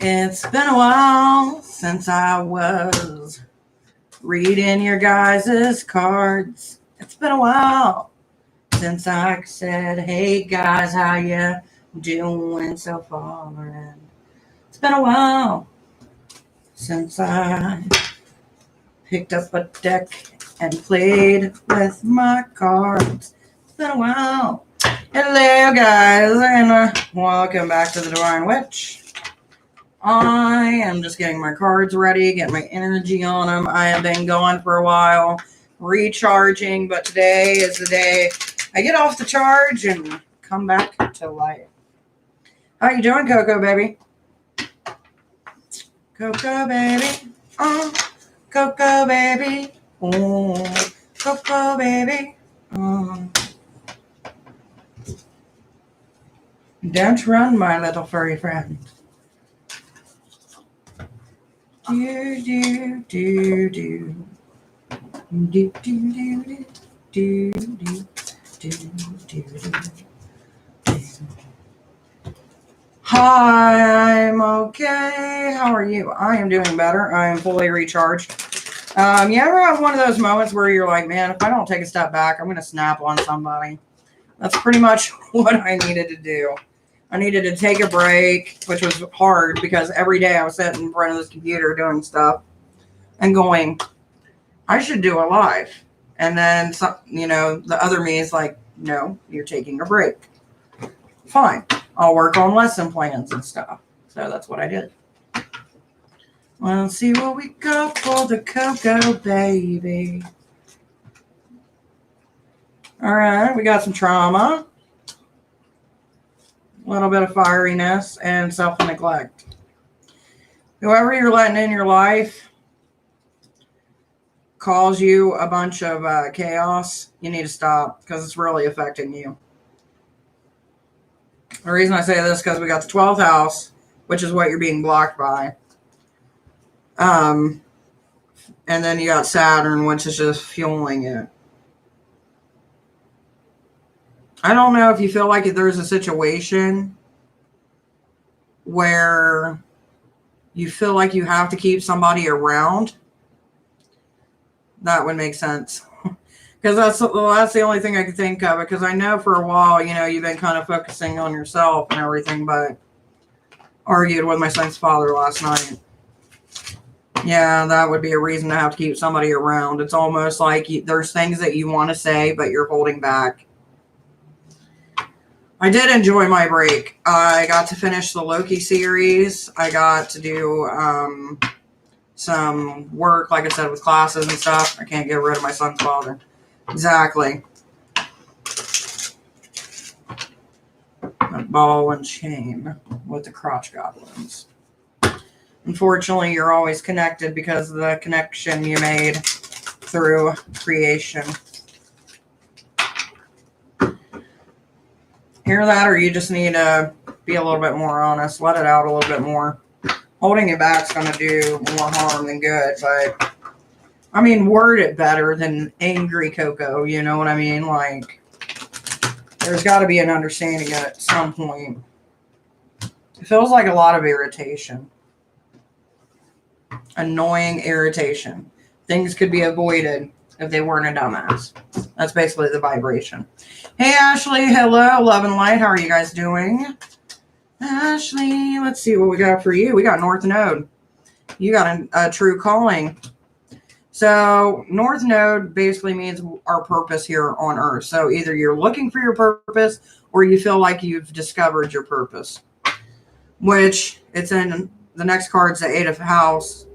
It's been a while since I was reading your guys' cards. It's been a while since I said, hey guys, how you doing so far? And it's been a while since I picked up a deck and played with my cards. It's been a while. Hello guys, and welcome back to the Divine Witch. I am just getting my cards ready, getting my energy on them. I have been going for a while, recharging, but today is the day I get off the charge and come back to life. How you doing, Coco baby? Coco baby, oh, Coco baby, oh, Coco baby, oh. Don't run, my little furry friend. Do do do do do do do do do do do. Hi, I'm okay. How are you? I am doing better. I am fully recharged. You ever have one of those moments where you're like, man, if I don't take a step back, I'm gonna snap on somebody? That's pretty much what I needed to do. I needed to take a break, which was hard because every day I was sitting in front of this computer doing stuff and going, I should do a live. And then, some, the other me is like, no, you're taking a break. Fine. I'll work on lesson plans and stuff. So that's what I did. Well, let's see what we got for the Coco baby. All right, we got some trauma. A little bit of fieriness and self-neglect. Whoever you're letting in your life calls you a bunch of chaos, you need to stop because it's really affecting you. The reason I say this is because we got the 12th house, which is what you're being blocked by. And then you got Saturn, which is just fueling it. I don't know if you feel like if there's a situation where you feel like you have to keep somebody around. That would make sense. Because that's the only thing I could think of. Because I know for a while, you've been kind of focusing on yourself and everything, but argued with my son's father last night. Yeah, that would be a reason to have to keep somebody around. It's almost like there's things that you want to say, but you're holding back. I did enjoy my break. I got to finish the Loki series. I got to do some work, like I said, with classes and stuff. I can't get rid of my son's father. Exactly. That ball and chain with the crotch goblins. Unfortunately, you're always connected because of the connection you made through creation. Hear that, or you just need to be a little bit more honest. Let it out a little bit more. Holding it back is going to do more harm than good, but word it better than angry Coco. You know what I mean? Like, there's got to be an understanding at some point. It feels like a lot of irritation. Annoying irritation. Things could be avoided if they weren't a dumbass. That's basically the vibration. Hey, Ashley. Hello. Love and light. How are you guys doing? Ashley, let's see what we got for you. We got North Node. You got a true calling. So North Node basically means our purpose here on Earth. So either you're looking for your purpose or you feel like you've discovered your purpose. Which it's in the next card's the eighth house,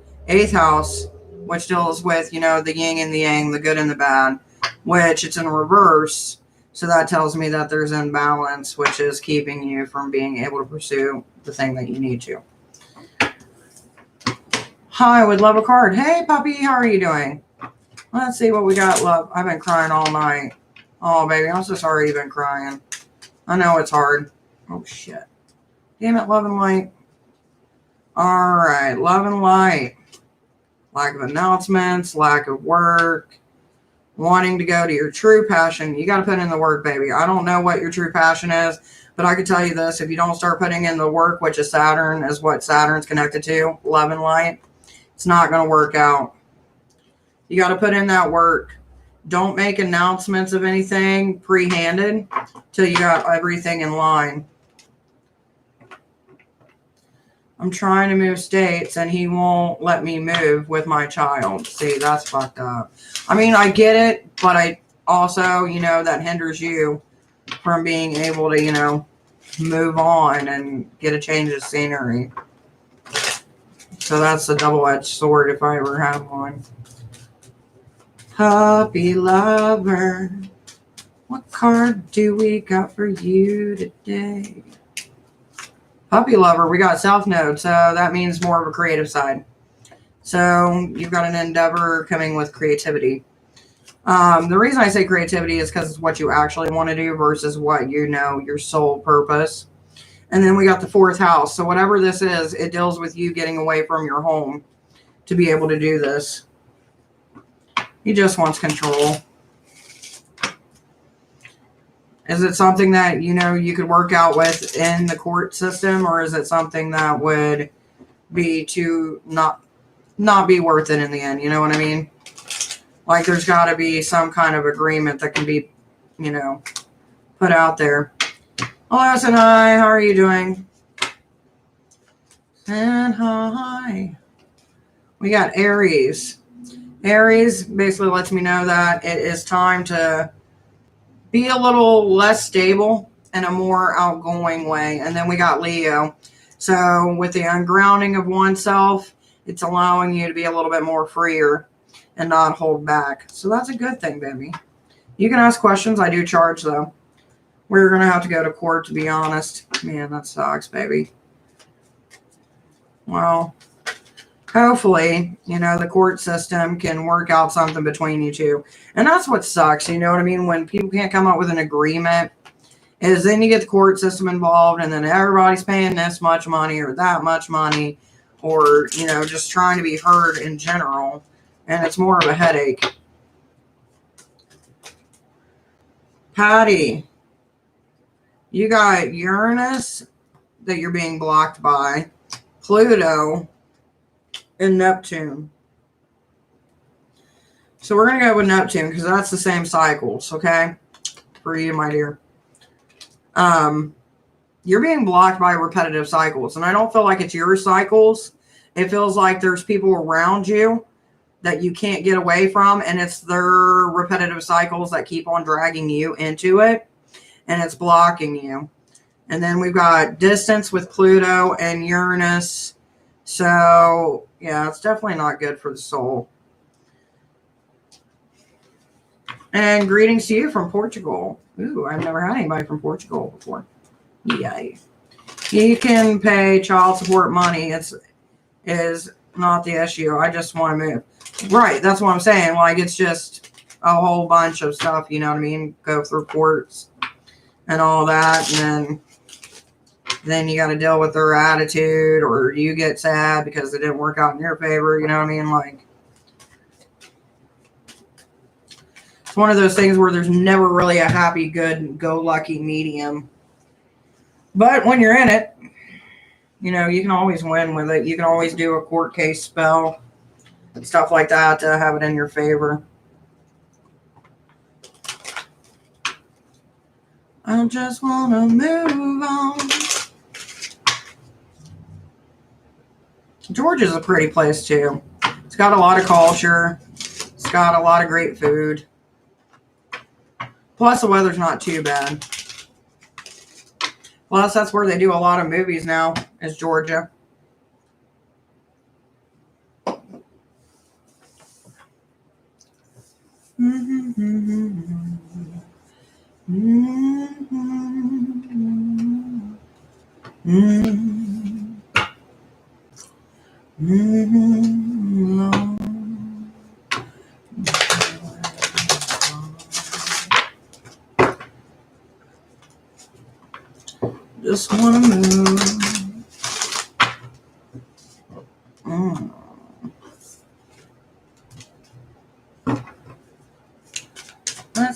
which deals with, the yin and the yang, the good and the bad, which it's in reverse. So that tells me that there's imbalance, which is keeping you from being able to pursue the thing that you need to. Hi, I would love a card. Hey, puppy, how are you doing? Let's see what we got, love. I've been crying all night. Oh, baby, I'm so sorry you've been crying. I know it's hard. Oh, shit. Damn it, love and light. All right, love and light. Lack of announcements, lack of work, wanting to go to your true passion, you got to put in the work, baby. I don't know what your true passion is, but I can tell you this. If you don't start putting in the work, which is Saturn, is what Saturn's connected to, love and light, it's not going to work out. You got to put in that work. Don't make announcements of anything pre-handed till you got everything in line. I'm trying to move states and he won't let me move with my child. See, that's fucked up. I mean, I get it, but I also, that hinders you from being able to, move on and get a change of scenery. So that's a double-edged sword if I ever have one. Puppy lover, what card do we got for you today? Puppy lover, we got South Node, so that means more of a creative side. So you've got an endeavor coming with creativity. The reason I say creativity is because it's what you actually want to do versus what your sole purpose. And then we got the 4th house. So whatever this is, it deals with you getting away from your home to be able to do this. He just wants control. Is it something that, you could work out with in the court system, or is it something that would be to not be worth it in the end? You know what I mean? Like there's got to be some kind of agreement that can be, put out there. Hello, and hi. How are you doing? And hi. We got Aries. Aries basically lets me know that it is time to be a little less stable in a more outgoing way. And then we got Leo. So with the ungrounding of oneself, it's allowing you to be a little bit more freer and not hold back. So that's a good thing, baby. You can ask questions. I do charge, though. We're going to have to go to court, to be honest. Man, that sucks, baby. Well, hopefully, the court system can work out something between you two. And that's what sucks, you know what I mean? When people can't come up with an agreement, is then you get the court system involved, and then everybody's paying this much money or that much money, or, just trying to be heard in general. And it's more of a headache. Patty, you got Uranus that you're being blocked by, Pluto, and Neptune. So we're going to go with Neptune because that's the same cycles, okay? For you, my dear. You're being blocked by repetitive cycles, and I don't feel like it's your cycles. It feels like there's people around you that you can't get away from, and it's their repetitive cycles that keep on dragging you into it, and it's blocking you. And then we've got distance with Pluto and Uranus. So, yeah, it's definitely not good for the soul. And greetings to you from Portugal. Ooh, I've never had anybody from Portugal before. Yay. You can pay child support money. Is not the issue. I just want to move. Right, that's what I'm saying. Like, it's just a whole bunch of stuff, you know what I mean? Go through courts and all that, and then you got to deal with their attitude, or you get sad because it didn't work out in your favor, you know what I mean? Like, it's one of those things where there's never really a happy, good, go-lucky medium. But when you're in it, you can always win with it. You can always do a court case spell, stuff like that to have it in your favor. I just want to move on. Georgia's a pretty place, too. It's got a lot of culture. It's got a lot of great food. Plus, the weather's not too bad. Plus, that's where they do a lot of movies now, is Georgia. Just want to move.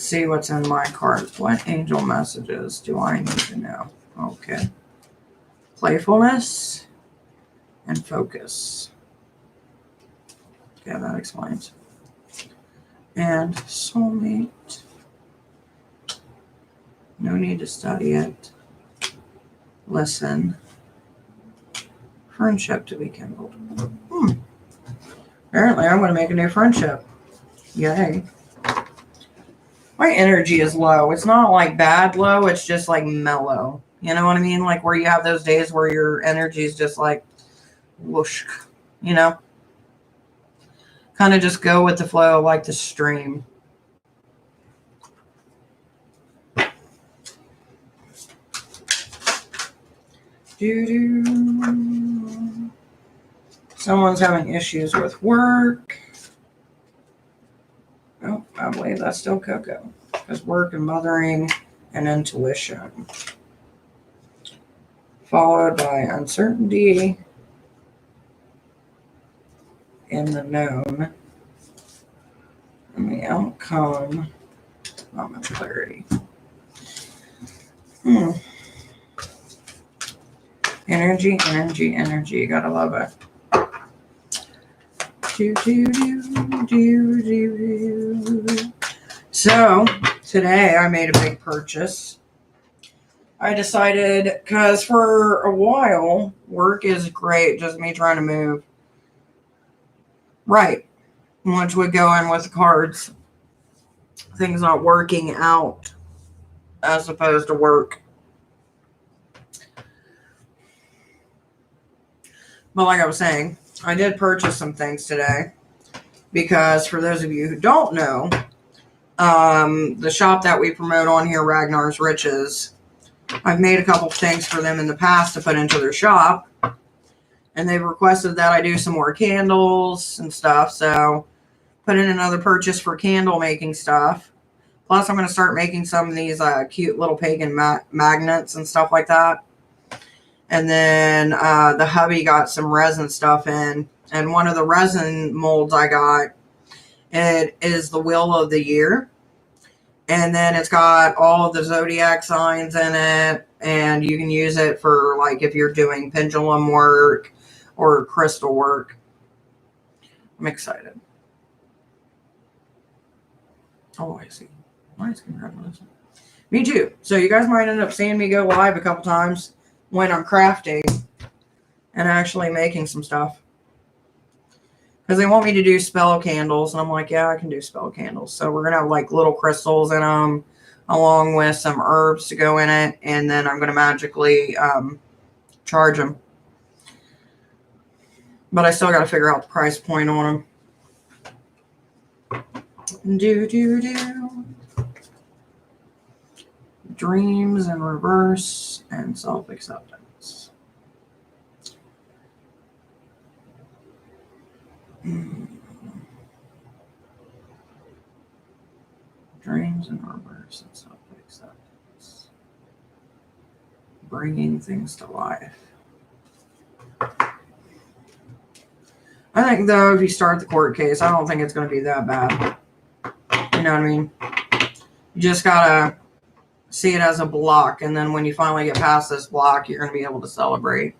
see what's in my cards. What angel messages do I need to know? Okay. Playfulness and focus. Yeah, that explains. And soulmate. No need to study it. Listen. Friendship to be kindled. Apparently, I'm going to make a new friendship. Yay. My energy is low. It's not like bad low. It's just like mellow. You know what I mean? Like where you have those days where your energy is just like whoosh. You know? Kind of just go with the flow like the stream. Someone's having issues with work. Oh, I believe that's still Coco. Because work and mothering and intuition. Followed by uncertainty in the known. And the outcome. Moment of clarity. Energy, energy, energy. Gotta love it. So, today I made a big purchase. I decided, because for a while, work is great, just me trying to move. Right. Which would go in with the cards. Things not working out as opposed to work. But like I was saying, I did purchase some things today. Because for those of you who don't know, the shop that we promote on here, Ragnar's Riches, I've made a couple things for them in the past to put into their shop. And they've requested that I do some more candles and stuff. So put in another purchase for candle making stuff. Plus I'm going to start making some of these cute little pagan magnets and stuff like that. And then the hubby got some resin stuff in. And one of the resin molds I got, it is the Wheel of the Year. And then it's got all of the zodiac signs in it. And you can use it for, like, if you're doing pendulum work or crystal work. I'm excited. Oh, I see. Nice, congratulations. Me too. So you guys might end up seeing me go live a couple times when I'm crafting and actually making some stuff. Because they want me to do spell candles. And I'm like, yeah, I can do spell candles. So we're going to have like little crystals in them along with some herbs to go in it. And then I'm going to magically charge them. But I still got to figure out the price point on them. Dreams in reverse and self-acceptance. Dreams in reverse and self-acceptance. Bringing things to life. I think, though, if you start the court case, I don't think it's going to be that bad. You know what I mean? You just got to see it as a block, and then when you finally get past this block, you're going to be able to celebrate.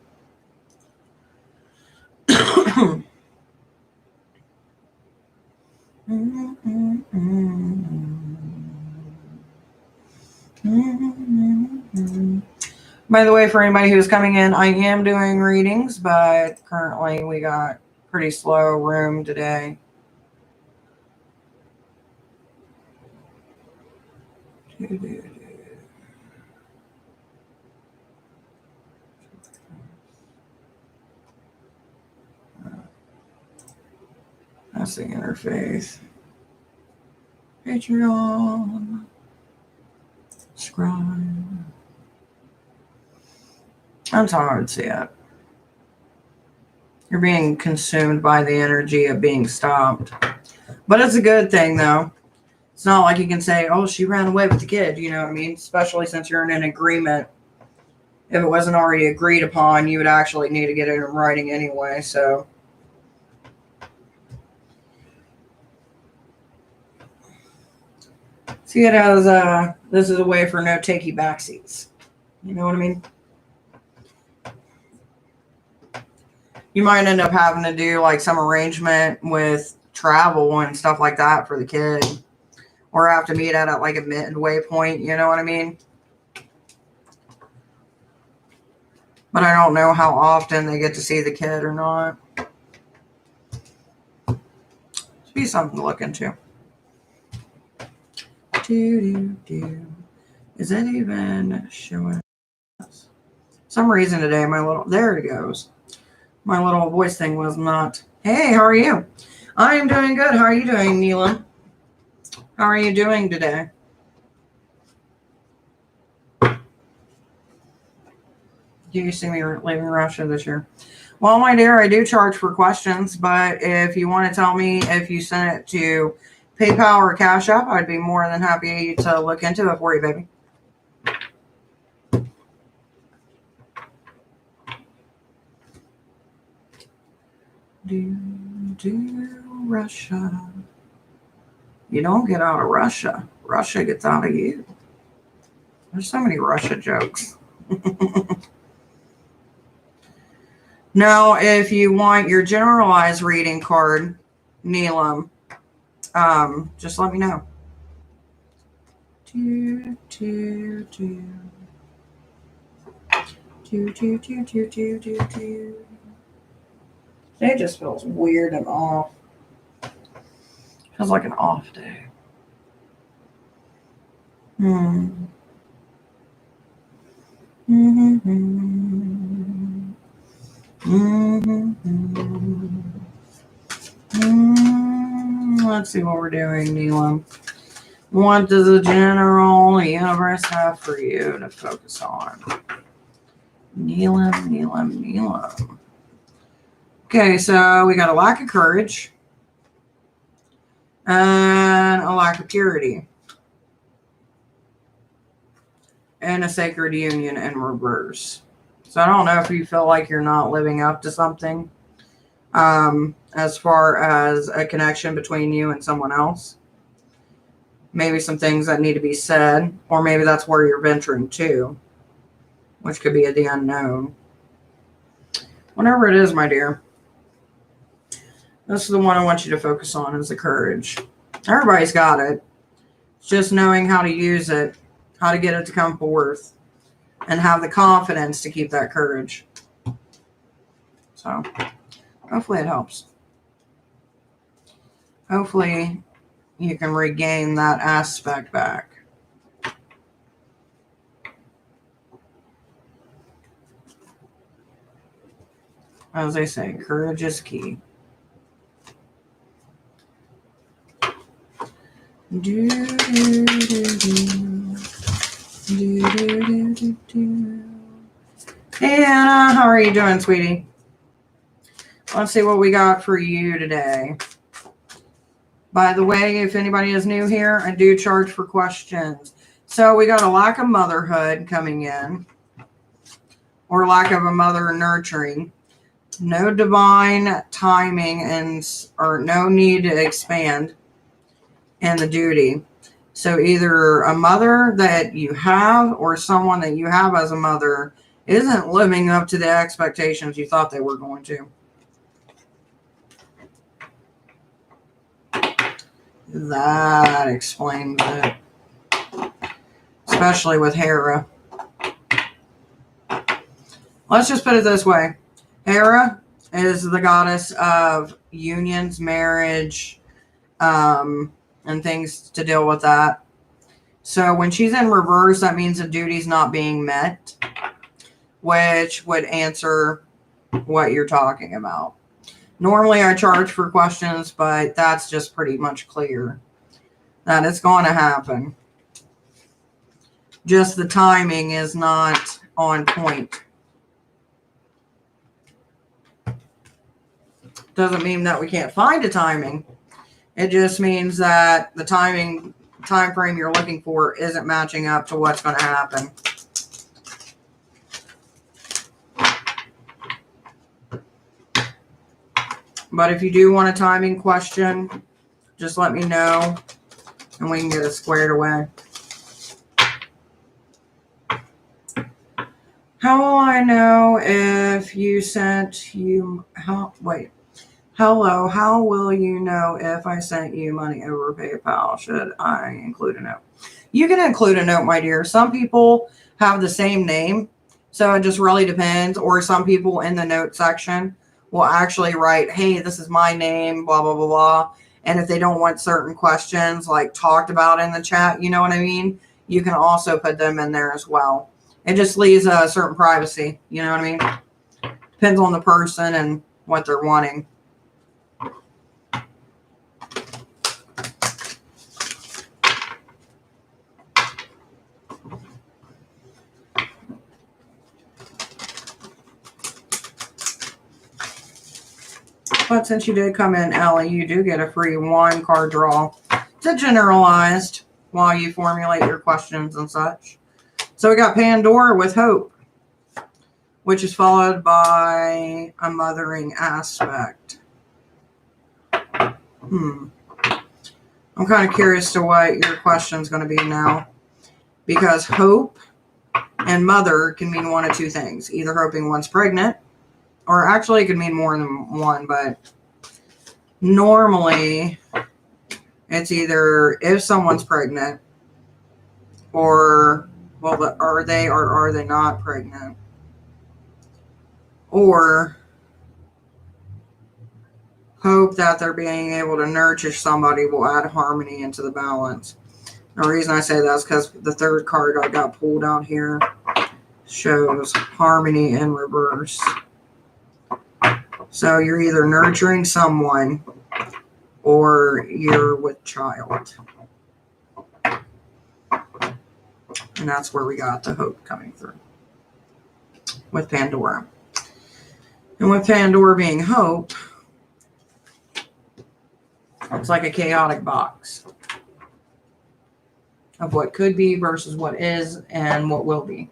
By the way, for anybody who's coming in, I am doing readings, but currently we got pretty slow room today. That's the interface. Patreon. Subscribe. That's how I would see it. You're being consumed by the energy of being stopped. But it's a good thing, though. It's not like you can say, oh, she ran away with the kid. You know what I mean? Especially since you're in an agreement. If it wasn't already agreed upon, you would actually need to get it in writing anyway. So. See, it has, this is a way for no takey backseats. You know what I mean? You might end up having to do like some arrangement with travel and stuff like that for the kid. Or have to meet at like a midway point, you know what I mean? But I don't know how often they get to see the kid or not. It'd be something to look into. Is it even showing us? For some reason today, there it goes. My little voice thing was not. Hey, how are you? I am doing good. How are you doing, Neelam? How are you doing today? Do you see me leaving Russia this year? Well, my dear, I do charge for questions, but if you want to tell me if you sent it to PayPal or Cash App, I'd be more than happy to look into it for you, baby. Russia. You don't get out of Russia. Russia gets out of you. There's so many Russia jokes. Now, if you want your generalized reading card, Neelam, just let me know. It just feels weird and off. Feels like an off day. Let's see what we're doing, Neelam. What does the general universe have for you to focus on? Neelam. Okay, so we got a lack of courage and a lack of purity and a sacred union in reverse. So I don't know if you feel like you're not living up to something as far as a connection between you and someone else. Maybe some things that need to be said, or maybe that's where you're venturing to, which could be the unknown. Whatever it is, my dear, this is the one I want you to focus on, is the courage. Everybody's got it. It's just knowing how to use it, how to get it to come forth, and have the confidence to keep that courage. So hopefully it helps. Hopefully you can regain that aspect back. As they say, courage is key. Hey Anna, how are you doing, sweetie? Let's see what we got for you today. By the way, if anybody is new here, I do charge for questions. So we got a lack of motherhood coming in, or lack of a mother nurturing. No divine timing or no need to expand in the duty. So either a mother that you have or someone that you have as a mother isn't living up to the expectations you thought they were going to. That explains it. Especially with Hera. Let's just put it this way. Hera is the goddess of unions, marriage, and things to deal with that. So when she's in reverse, that means the duty's not being met, which would answer what you're talking about. Normally I charge for questions, but that's just pretty much clear that it's going to happen. Just the timing is not on point. Doesn't mean that we can't find a timing. It just means that the time frame you're looking for isn't matching up to what's going to happen. But if you do want a timing question, just let me know. and we can get it squared away. How will I know if you sent you... Hello, how will you know if I sent you money over PayPal? Should I include a note? You can include a note, my dear. Some people have the same name, so it just really depends. Or some people in the note section will actually write, hey, this is my name, blah, blah, blah, blah. And if they don't want certain questions like talked about in the chat, you know what I mean? You can also put them in there as well. It just leaves a certain privacy, you know what I mean? Depends on the person and what they're wanting. But since you did come in, Ellie, you do get a free 1 card draw to generalized while you formulate your questions and such. So we got Pandora with Hope, which is followed by a mothering aspect. I'm kind of curious to what your question is going to be now, because hope and mother can mean one of two things. Either hoping one's pregnant, or actually it could mean more than one, but normally it's either if someone's pregnant, or, well, are they or are they not pregnant? Or hope that they're being able to nurture somebody will add harmony into the balance. The reason I say that is because the third card I got pulled out here shows harmony in reverse. So you're either nurturing someone or you're with child. And that's where we got the hope coming through with Pandora. And with Pandora being hope, it's like a chaotic box of what could be versus what is and what will be.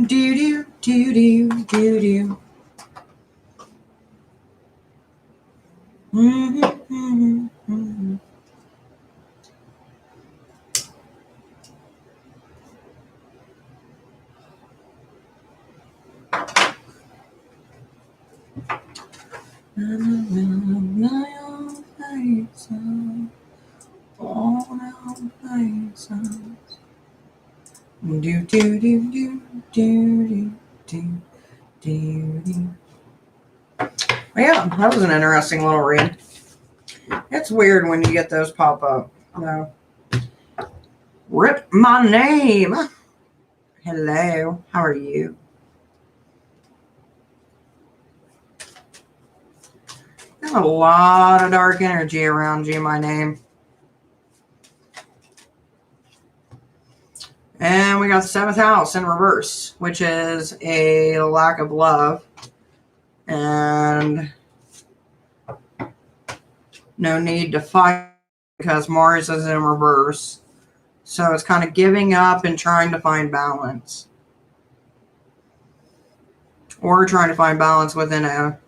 Do-do, do-do, do-do. Do do do do do do do do. Yeah, that was an interesting little read. It's weird when you get those pop up. No. Rip my name. Hello, how are you? There's a lot of dark energy around you, my name. And we got the 7th house in reverse, which is a lack of love and no need to fight because Mars is in reverse. So it's kind of giving up and trying to find balance. Or trying to find balance within a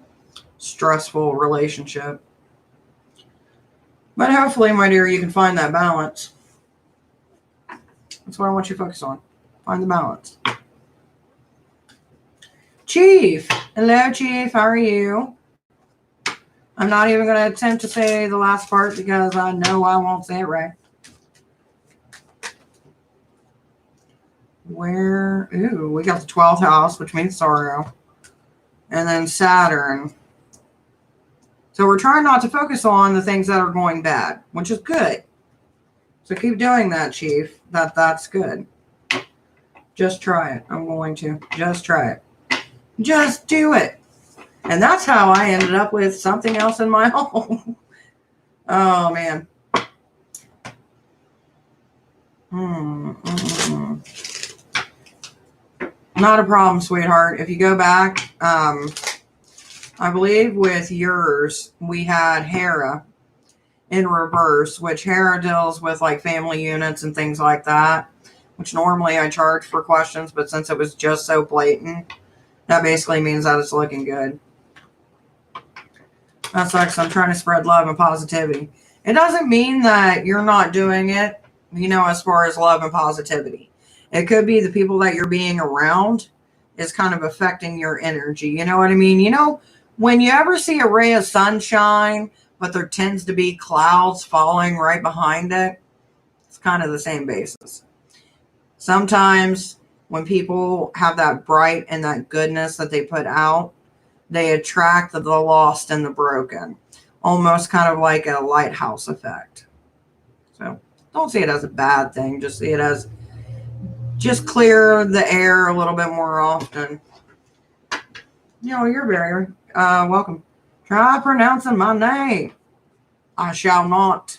stressful relationship. But hopefully, my dear, you can find that balance. That's what I want you to focus on. Find the balance. Chief. Hello, Chief. How are you? I'm not even going to attempt to say the last part because I know I won't say it right. Ooh, we got the 12th house, which means sorrow. And then Saturn. So we're trying not to focus on the things that are going bad, which is good. So keep doing that, Chief. That's good. Just try it. I'm going to. Just try it. Just do it. And that's how I ended up with something else in my home. Oh, man. Not a problem, sweetheart. If you go back, I believe with yours, we had Hera in reverse, which Hera deals with like family units and things like that, which normally I charge for questions, but since it was just so blatant, that basically means that it's looking good. That sucks. I'm trying to spread love and positivity. It doesn't mean that you're not doing it, as far as love and positivity. It could be the people that you're being around is kind of affecting your energy. You know what I mean? When you ever see a ray of sunshine, but there tends to be clouds falling right behind it, it's kind of the same basis. Sometimes when people have that bright and that goodness that they put out, they attract the lost and the broken, almost kind of like a lighthouse effect. So don't see it as a bad thing. Just see it as just clear the air a little bit more often. You're very welcome. Try pronouncing my name. I shall not.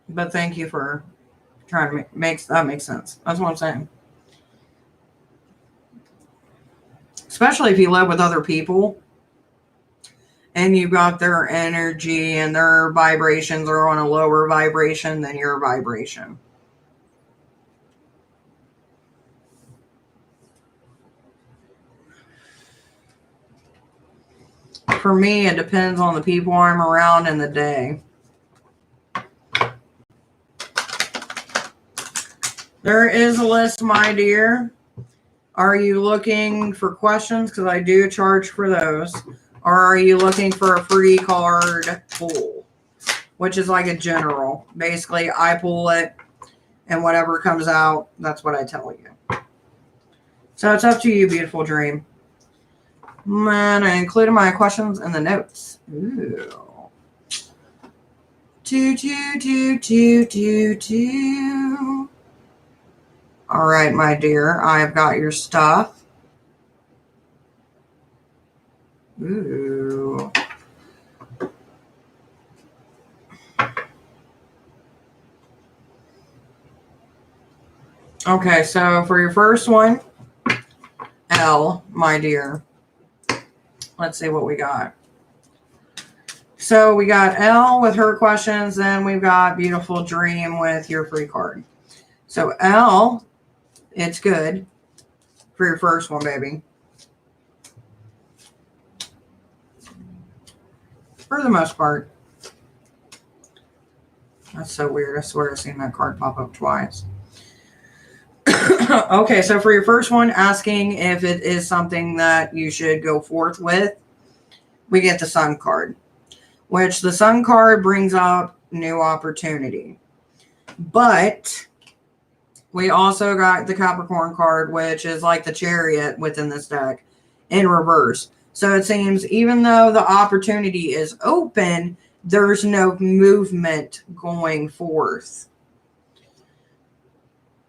But thank you for trying to make that make sense. That's what I'm saying. Especially if you live with other people and you got their energy and their vibrations are on a lower vibration than your vibration. For me, it depends on the people I'm around and the day. There is a list, my dear. Are you looking for questions? Because I do charge for those. Or are you looking for a free card pull? Which is like a general. Basically, I pull it, and whatever comes out, that's what I tell you. So it's up to you, beautiful dream. And I included my questions in the notes. Ooh. Two. All right, my dear. I've got your stuff. Ooh. Okay, so for your first one, L, my dear. Let's see what we got. So we got L with her questions, then we've got Beautiful Dream with your free card. So L, it's good for your first one, baby. For the most part. That's so weird. I swear I've seen that card pop up twice. Okay, so for your first one, asking if it is something that you should go forth with, we get the Sun card, which the Sun card brings up new opportunity. But we also got the Capricorn card, which is like the Chariot within this deck in reverse. So it seems even though the opportunity is open, there's no movement going forth.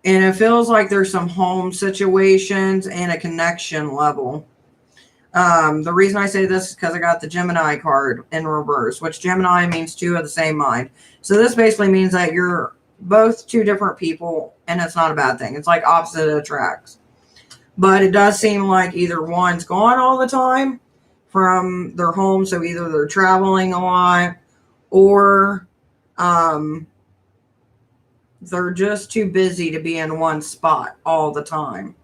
And it feels like there's some home situations and a connection level. The reason I say this is because I got the Gemini card in reverse, which Gemini means two of the same mind. So this basically means that you're both two different people, and it's not a bad thing. It's like opposite attracts. But it does seem like either one's gone all the time from their home, so either they're traveling a lot, or they're just too busy to be in one spot all the time.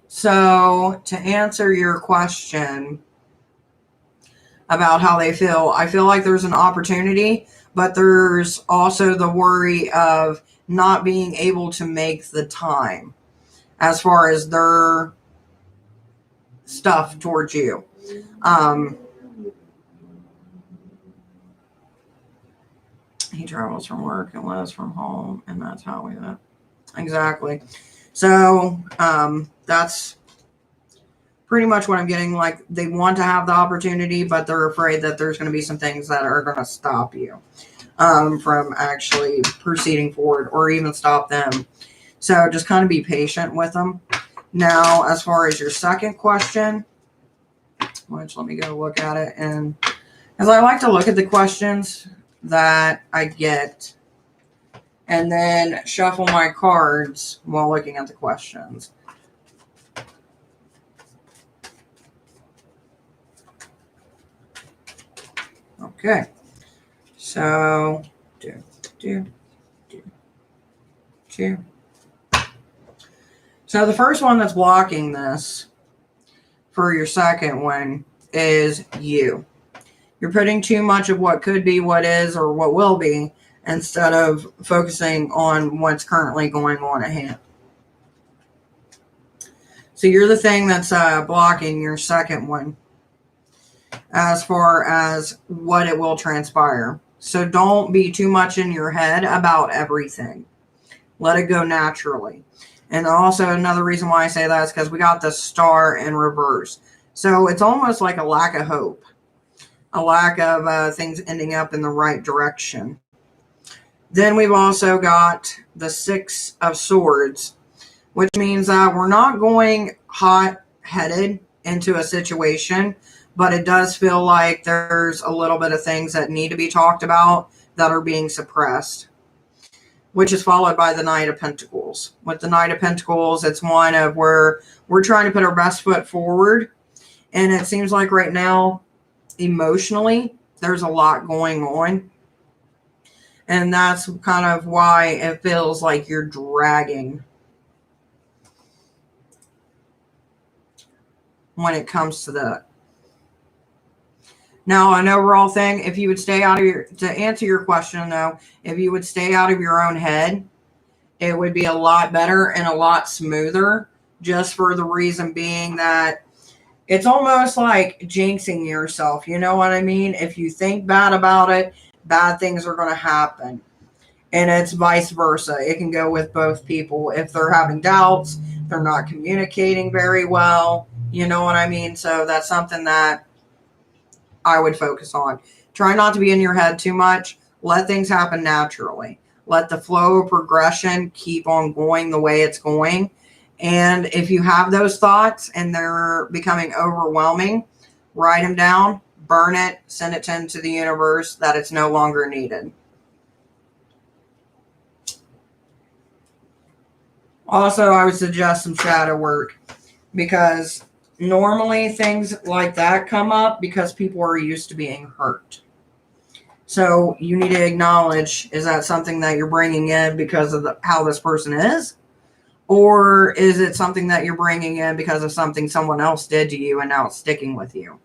So to answer your question about how they feel, I feel like there's an opportunity, but there's also the worry of not being able to make the time as far as their stuff towards you. He travels from work and lives from home, and that's how we live. Exactly. So that's pretty much what I'm getting. Like, they want to have the opportunity, but they're afraid that there's going to be some things that are going to stop you from actually proceeding forward, or even stop them. So just kind of be patient with them. Now, as far as your second question, which let me go look at it, and as I like to look at the questions that I get and then shuffle my cards while looking at the questions. Okay, so two. So the first one that's blocking this for your second one is you. You're putting too much of what could be, what is, or what will be, instead of focusing on what's currently going on at hand. So you're the thing that's blocking your second one as far as what it will transpire. So don't be too much in your head about everything. Let it go naturally. And also another reason why I say that is because we got the star in reverse. So it's almost like a lack of hope. A lack of things ending up in the right direction. Then we've also got the Six of Swords, which means that we're not going hot-headed into a situation, but it does feel like there's a little bit of things that need to be talked about that are being suppressed, which is followed by the Knight of Pentacles. With the Knight of Pentacles, it's one of where we're trying to put our best foot forward, and it seems like right now, emotionally, there's a lot going on, and that's kind of why it feels like you're dragging when it comes to that. Now, I know we're all saying if you would stay out of your, to answer your question though, if you would stay out of your own head, it would be a lot better and a lot smoother, just for the reason being that it's almost like jinxing yourself. You know what I mean? If you think bad about it, bad things are going to happen. And it's vice versa. It can go with both people. If they're having doubts, they're not communicating very well. You know what I mean? So that's something that I would focus on. Try not to be in your head too much. Let things happen naturally. Let the flow of progression keep on going the way it's going. And if you have those thoughts and they're becoming overwhelming, write them down, burn it, send it into the universe that it's no longer needed. Also, I would suggest some shadow work, because normally things like that come up because people are used to being hurt. So you need to acknowledge, is that something that you're bringing in because of how this person is? Or is it something that you're bringing in because of something someone else did to you and now it's sticking with you?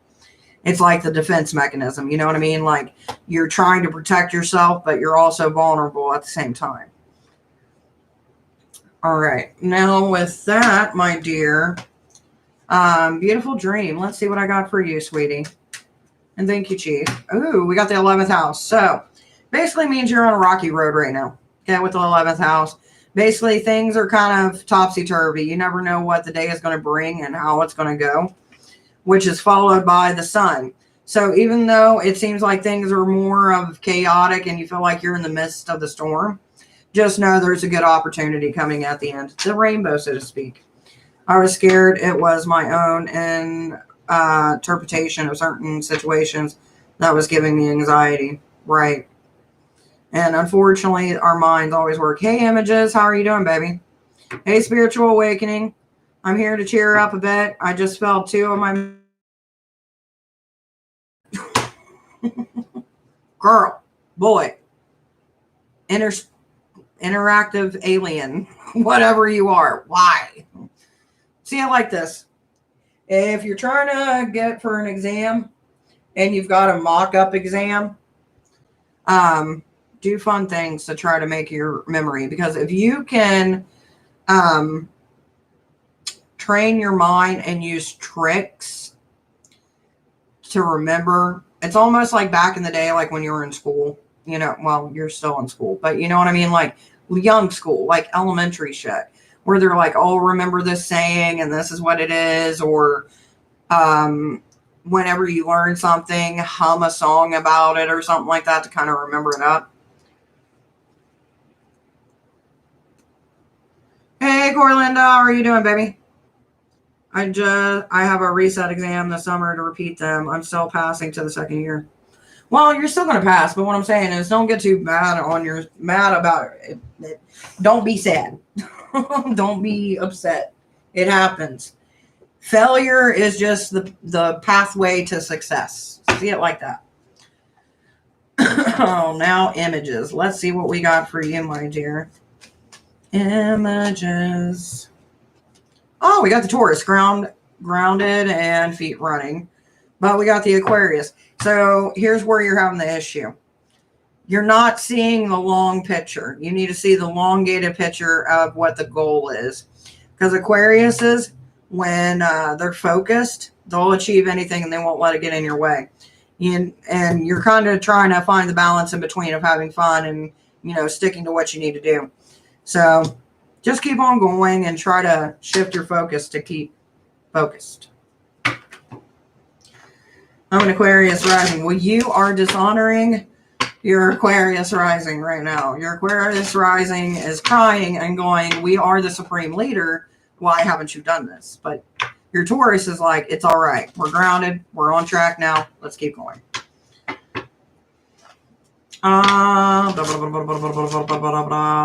It's like the defense mechanism. You know what I mean? Like you're trying to protect yourself, but you're also vulnerable at the same time. All right. Now with that, my dear, beautiful dream. Let's see what I got for you, sweetie. And thank you, Chief. Ooh, we got the 11th house. So basically means you're on a rocky road right now. Okay, with the 11th house. Basically, things are kind of topsy-turvy. You never know what the day is going to bring and how it's going to go, which is followed by the sun. So even though it seems like things are more of chaotic and you feel like you're in the midst of the storm, just know there's a good opportunity coming at the end. The rainbow, so to speak. I was scared it was my own interpretation of certain situations that was giving me anxiety. Right. And unfortunately, our minds always work. Hey, Images, how are you doing, baby? Hey, Spiritual Awakening. I'm here to cheer up a bit. I just felt 2 of my... Girl, boy, interactive alien, whatever you are. Why? See it like this. If you're trying to get for an exam and you've got a mock-up exam, do fun things to try to make your memory. Because if you can train your mind and use tricks to remember, it's almost like back in the day, like when you were in school. You know, well, you're still in school, but you know what I mean? Like young school, like elementary shit, where they're like, oh, remember this saying and this is what it is. Or whenever you learn something, hum a song about it or something like that to kind of remember it up. Hey, Corlinda, how are you doing, baby? I have a reset exam this summer to repeat them. I'm still passing to the second year. Well, you're still going to pass, but what I'm saying is don't get too mad about it. Don't be sad. Don't be upset. It happens. Failure is just the pathway to success. See it like that. Oh, now Images. Let's see what we got for you, my dear. Images. Oh, we got the Taurus, grounded and feet running. But we got the Aquarius. So here's where you're having the issue. You're not seeing the long picture. You need to see the elongated picture of what the goal is. Because Aquariuses, when they're focused, they'll achieve anything and they won't let it get in your way. And you're kind of trying to find the balance in between of having fun and, sticking to what you need to do. So just keep on going and try to shift your focus to keep focused. I'm an Aquarius rising. Well, you are dishonoring your Aquarius rising right now. Your Aquarius rising is crying and going, we are the supreme leader. Why haven't you done this? But your Taurus is like, it's all right. We're grounded. We're on track now. Let's keep going.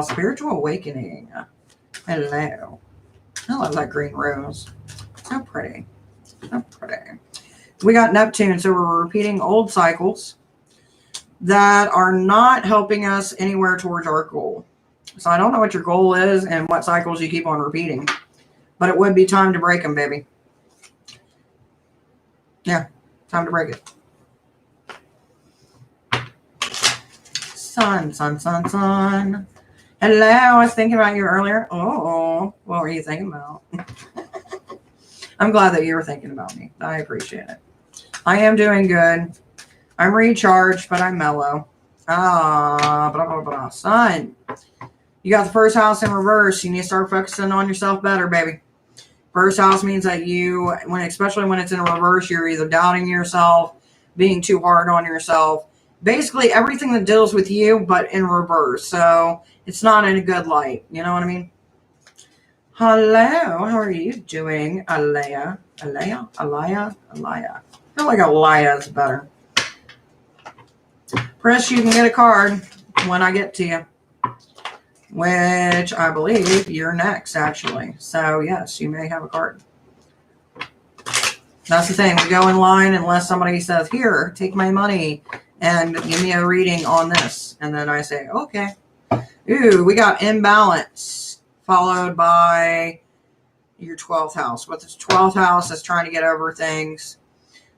Spiritual awakening. Hello. I love that green rose. So pretty. So pretty. We got Neptune, so we're repeating old cycles that are not helping us anywhere towards our goal. So I don't know what your goal is and what cycles you keep on repeating, but it would be time to break them, baby. Yeah, time to break it. Sun. Hello, I was thinking about you earlier. Oh, what were you thinking about? I'm glad that you were thinking about me. I appreciate it. I am doing good. I'm recharged, but I'm mellow. Sun. You got the first house in reverse. You need to start focusing on yourself better, baby. First house means that especially when it's in reverse, you're either doubting yourself, being too hard on yourself. Basically, everything that deals with you, but in reverse. So it's not in a good light. You know what I mean? Hello. How are you doing, Alaya? I feel like Alaya is better. Chris, you can get a card when I get to you, which I believe you're next, actually. So, yes, you may have a card. That's the thing. We go in line unless somebody says, here, take my money and give me a reading on this. And then I say, okay. Ooh, we got imbalance followed by your 12th house. What this 12th house is trying to get over things.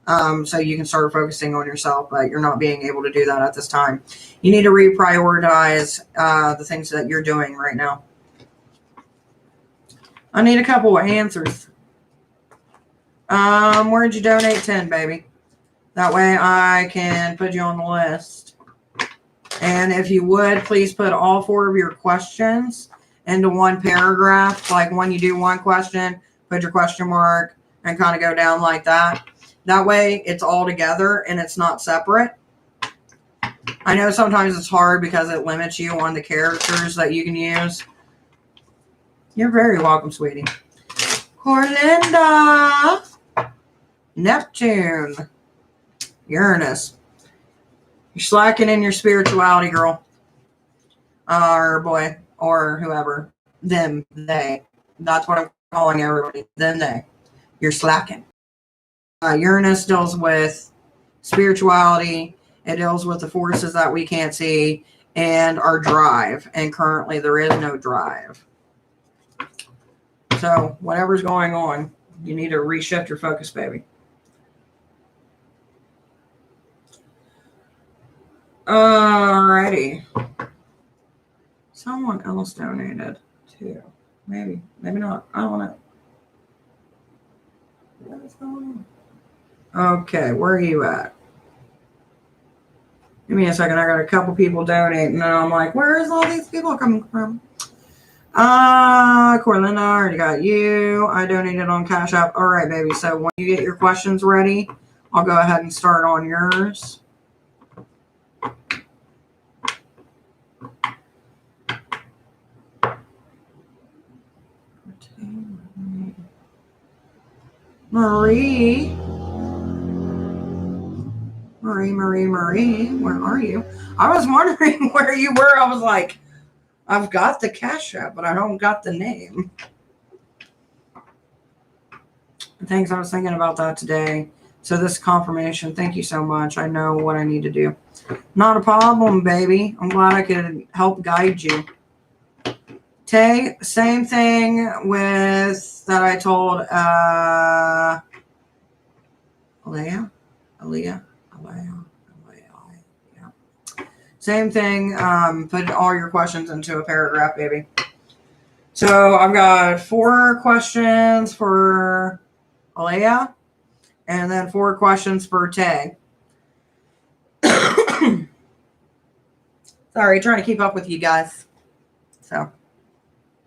So you can start focusing on yourself, but you're not being able to do that at this time. You need to reprioritize the things that you're doing right now. I need a couple of answers. Where'd you donate 10, baby? That way I can put you on the list. And if you would, please put all 4 of your questions into one paragraph. Like when you do one question, put your question mark and kind of go down like that. That way it's all together and it's not separate. I know sometimes it's hard because it limits you on the characters that you can use. You're very welcome, sweetie. Corlinda. Neptune. Uranus. You're slacking in your spirituality, girl. Or boy. Or whoever. Them. They. That's what I'm calling everybody. Them. They. You're slacking. Uranus deals with spirituality. It deals with the forces that we can't see and our drive. And currently there is no drive. So whatever's going on, you need to reshift your focus, baby. Alrighty. Someone else donated too. Maybe not. I don't know. What's going on? Okay, where are you at? Give me a second. I got a couple people donating, and I'm like, where is all these people coming from? Corlinda, I already got you. I donated on Cash App. All right, baby. So when you get your questions ready, I'll go ahead and start on yours. Marie, where are you? I was wondering where you were. I was like, I've got the Cash App, but I don't got the name. Thanks. I was thinking about that today. So this confirmation, thank you so much. I know what I need to do. Not a problem, baby. I'm glad I could help guide you. Tay, same thing with that I told Aaliyah. Yeah. Same thing. Put all your questions into a paragraph, baby. So I've got 4 questions for Aaliyah, and then 4 questions for Tay. Sorry, trying to keep up with you guys. So,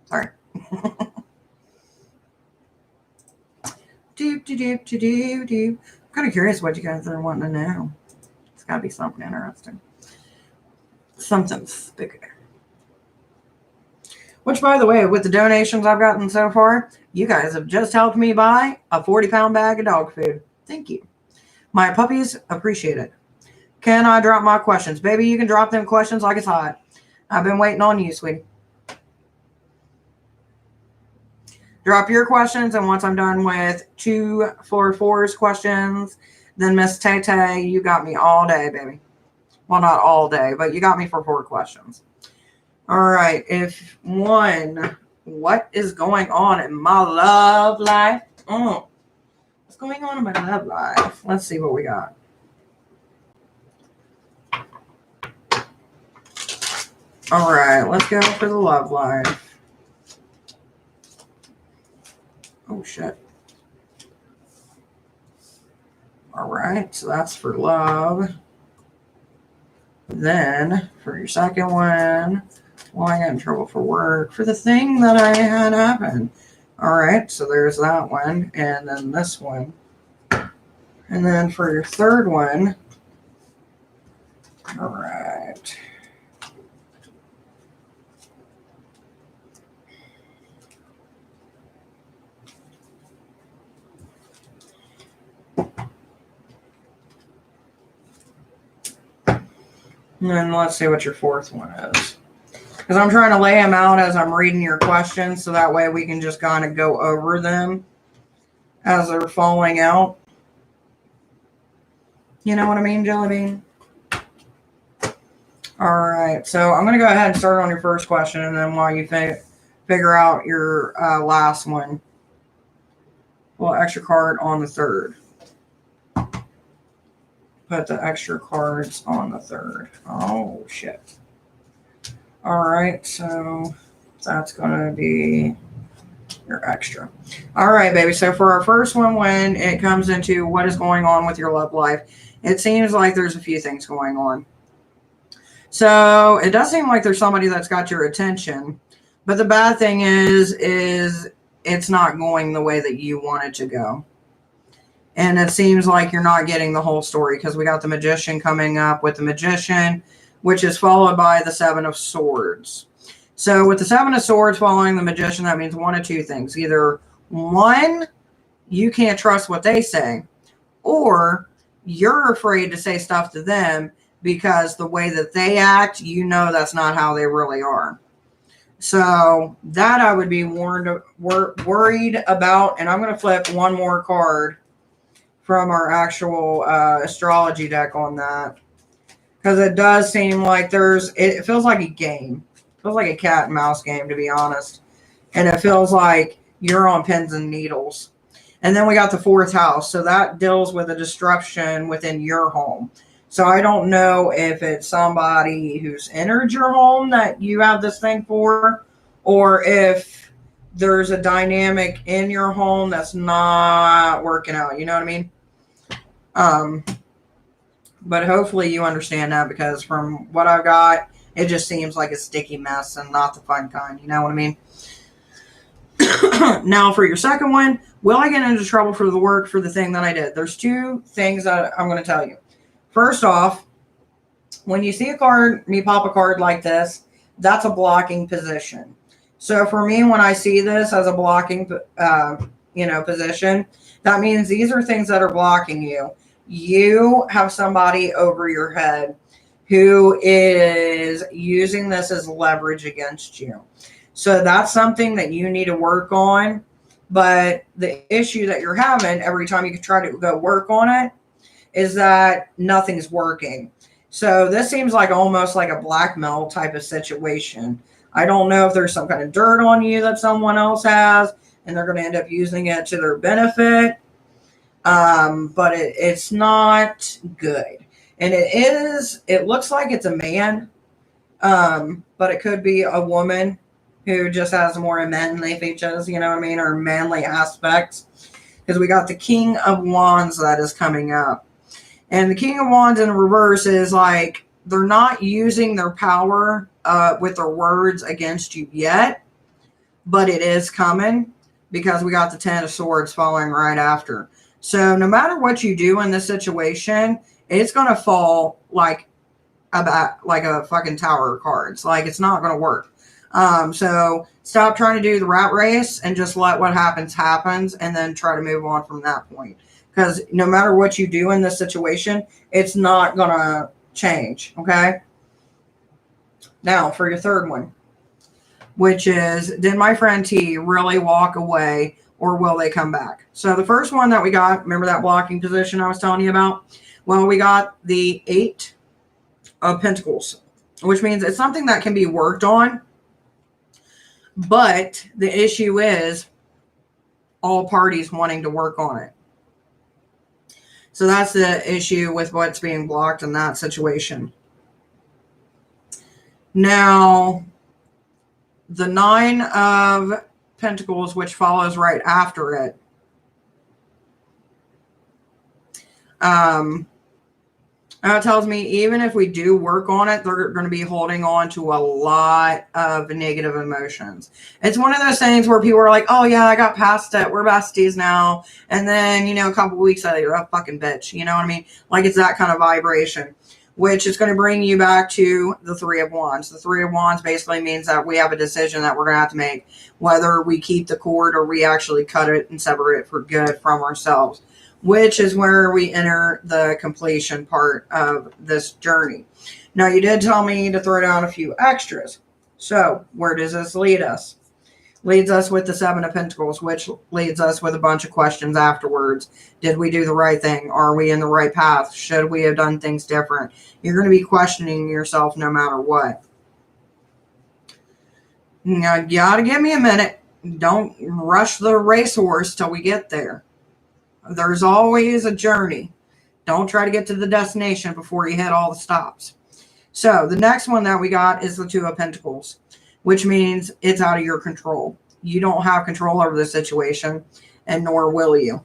sorry. I'm kind of curious what you guys are wanting to know. It's got to be something interesting. Something bigger. Which, by the way, with the donations I've gotten so far, you guys have just helped me buy a 40-pound bag of dog food. Thank you. My puppies appreciate it. Can I drop my questions? Baby, you can drop them questions like it's hot. I've been waiting on you, sweetie. Drop your questions, and once I'm done with 2 4-4's questions, then Miss Tay, you got me all day, baby. Well, not all day, but you got me for 4 questions. All right. If one, what is going on in my love life? What's going on in my love life? Let's see what we got. All right. Let's go for the love life. Oh, shit. All right. So that's for love. Then for your second one, well, I got in trouble for work for the thing that I had happen. All right. So there's that one. And then this one. And then for your third one. All right. And then let's see what your fourth one is. Because I'm trying to lay them out as I'm reading your questions, so that way we can just kind of go over them as they're falling out. You know what I mean, Jelly Bean? All right, so I'm going to go ahead and start on your first question, and then while you figure out your last one, we'll extra card on the third. Put the extra cards on the third. Oh, shit. All right, so that's going to be your extra. All right, baby. So for our first one, when it comes into what is going on with your love life, it seems like there's a few things going on. So it does seem like there's somebody that's got your attention. But the bad thing is it's not going the way that you want it to go. And it seems like you're not getting the whole story because we got the Magician coming up with the Magician, which is followed by the 7 of Swords. So with the 7 of Swords following the Magician, that means one of 2 things. Either 1, you can't trust what they say, or you're afraid to say stuff to them because the way that they act, you know that's not how they really are. So that I would be worried about. And I'm going to flip one more card from our actual astrology deck on that. Because it does seem like it feels like a game. It feels like a cat and mouse game, to be honest. And it feels like you're on pins and needles. And then we got the 4th house. So that deals with a disruption within your home. So I don't know if it's somebody who's entered your home that you have this thing for, or if there's a dynamic in your home that's not working out. You know what I mean? But hopefully you understand that, because from what I've got, it just seems like a sticky mess and not the fun kind. You know what I mean? Now for your second one, will I get into trouble for the work for the thing that I did? There's 2 things that I'm going to tell you. First off, when you see a card, me pop a card like this, that's a position. So for me, when I see this as a blocking, position, that means these are things that are blocking you. You have somebody over your head who is using this as leverage against you. So that's something that you need to work on. But the issue that you're having every time you try to go work on it is that nothing's working. So this seems like almost like a blackmail type of situation. I don't know if there's some kind of dirt on you that someone else has, and they're going to end up using it to their benefit. But it's not good. And it looks like it's a man, but it could be a woman who just has more manly features, you know what I mean, or manly aspects. Because we got the King of Wands that is coming up. And the King of Wands in reverse is like, they're not using their power with their words against you yet, but it is coming because we got the Ten of Swords following right after. So no matter what you do in this situation, it's going to fall like a fucking tower of cards. Like, it's not going to work. So stop trying to do the rat race and just let what happens, and then try to move on from that point. Because no matter what you do in this situation, it's not going to change. Okay. Now for your third one, which is, did my friend T really walk away, or will they come back? So the first one that we got, remember that blocking position I was telling you about? Well, we got the 8 of Pentacles, which means it's something that can be worked on. But the issue is all parties wanting to work on it. So that's the issue with what's being blocked in that situation. Now, the 9 of Pentacles, which follows right after it, that tells me even if we do work on it, they're going to be holding on to a lot of negative emotions. It's one of those things where people are like, oh yeah, I got past it, we're besties now. And then, a couple of weeks later, you're a fucking bitch. You know what I mean? Like, it's that kind of vibration, which is going to bring you back to the 3 of Wands. The 3 of Wands basically means that we have a decision that we're going to have to make, whether we keep the cord or we actually cut it and sever it for good from ourselves, which is where we enter the completion part of this journey. Now, you did tell me to throw down a few extras. So where does this lead us? Leads us with the 7 of Pentacles, which leads us with a bunch of questions afterwards. Did we do the right thing? Are we in the right path? Should we have done things different? You're going to be questioning yourself no matter what. Now, you got to give me a minute. Don't rush the racehorse till we get there. There's always a journey. Don't try to get to the destination before you hit all the stops. So the next one that we got is the 2 of Pentacles, which means it's out of your control. You don't have control over the situation, and nor will you.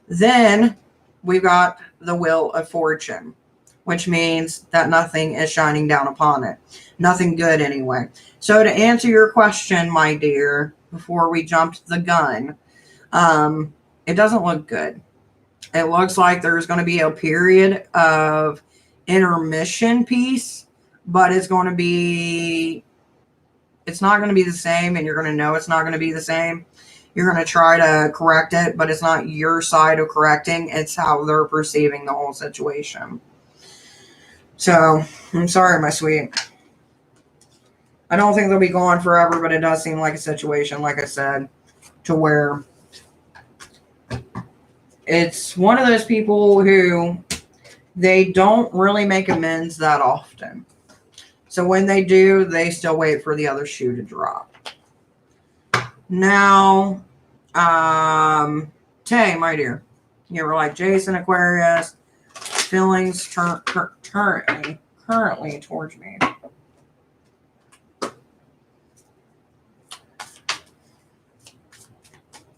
Then we've got the Wheel of Fortune, which means that nothing is shining down upon it. Nothing good anyway. So to answer your question, my dear, before we jumped the gun, it doesn't look good. It looks like there's going to be a period of intermission peace, but it's not going to be the same, and you're going to know it's not going to be the same. You're going to try to correct it, but it's not your side of correcting. It's how they're perceiving the whole situation. So, I'm sorry, my sweet. I don't think they'll be gone forever, but it does seem like a situation, like I said, to where it's one of those people who they don't really make amends that often. So when they do, they still wait for the other shoe to drop. Now, Tay, my dear, you were like, Jason, Aquarius, feelings currently towards me.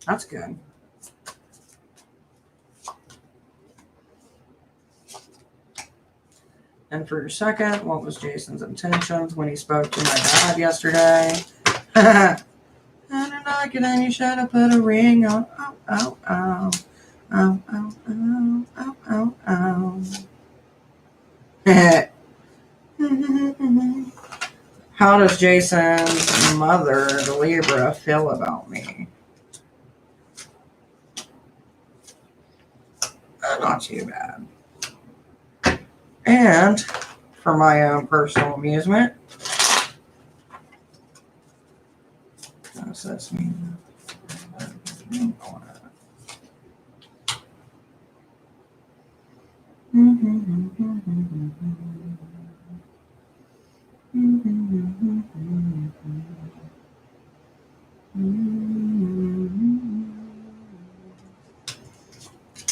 That's good. And for your second, what was Jason's intentions when he spoke to my dad yesterday? I don't like it, and you should have put a ring on. Oh, oh, oh. Oh, oh, oh, oh, oh, oh. How does Jason's mother, the Libra, feel about me? Not too bad. And for my own personal amusement, does this mean?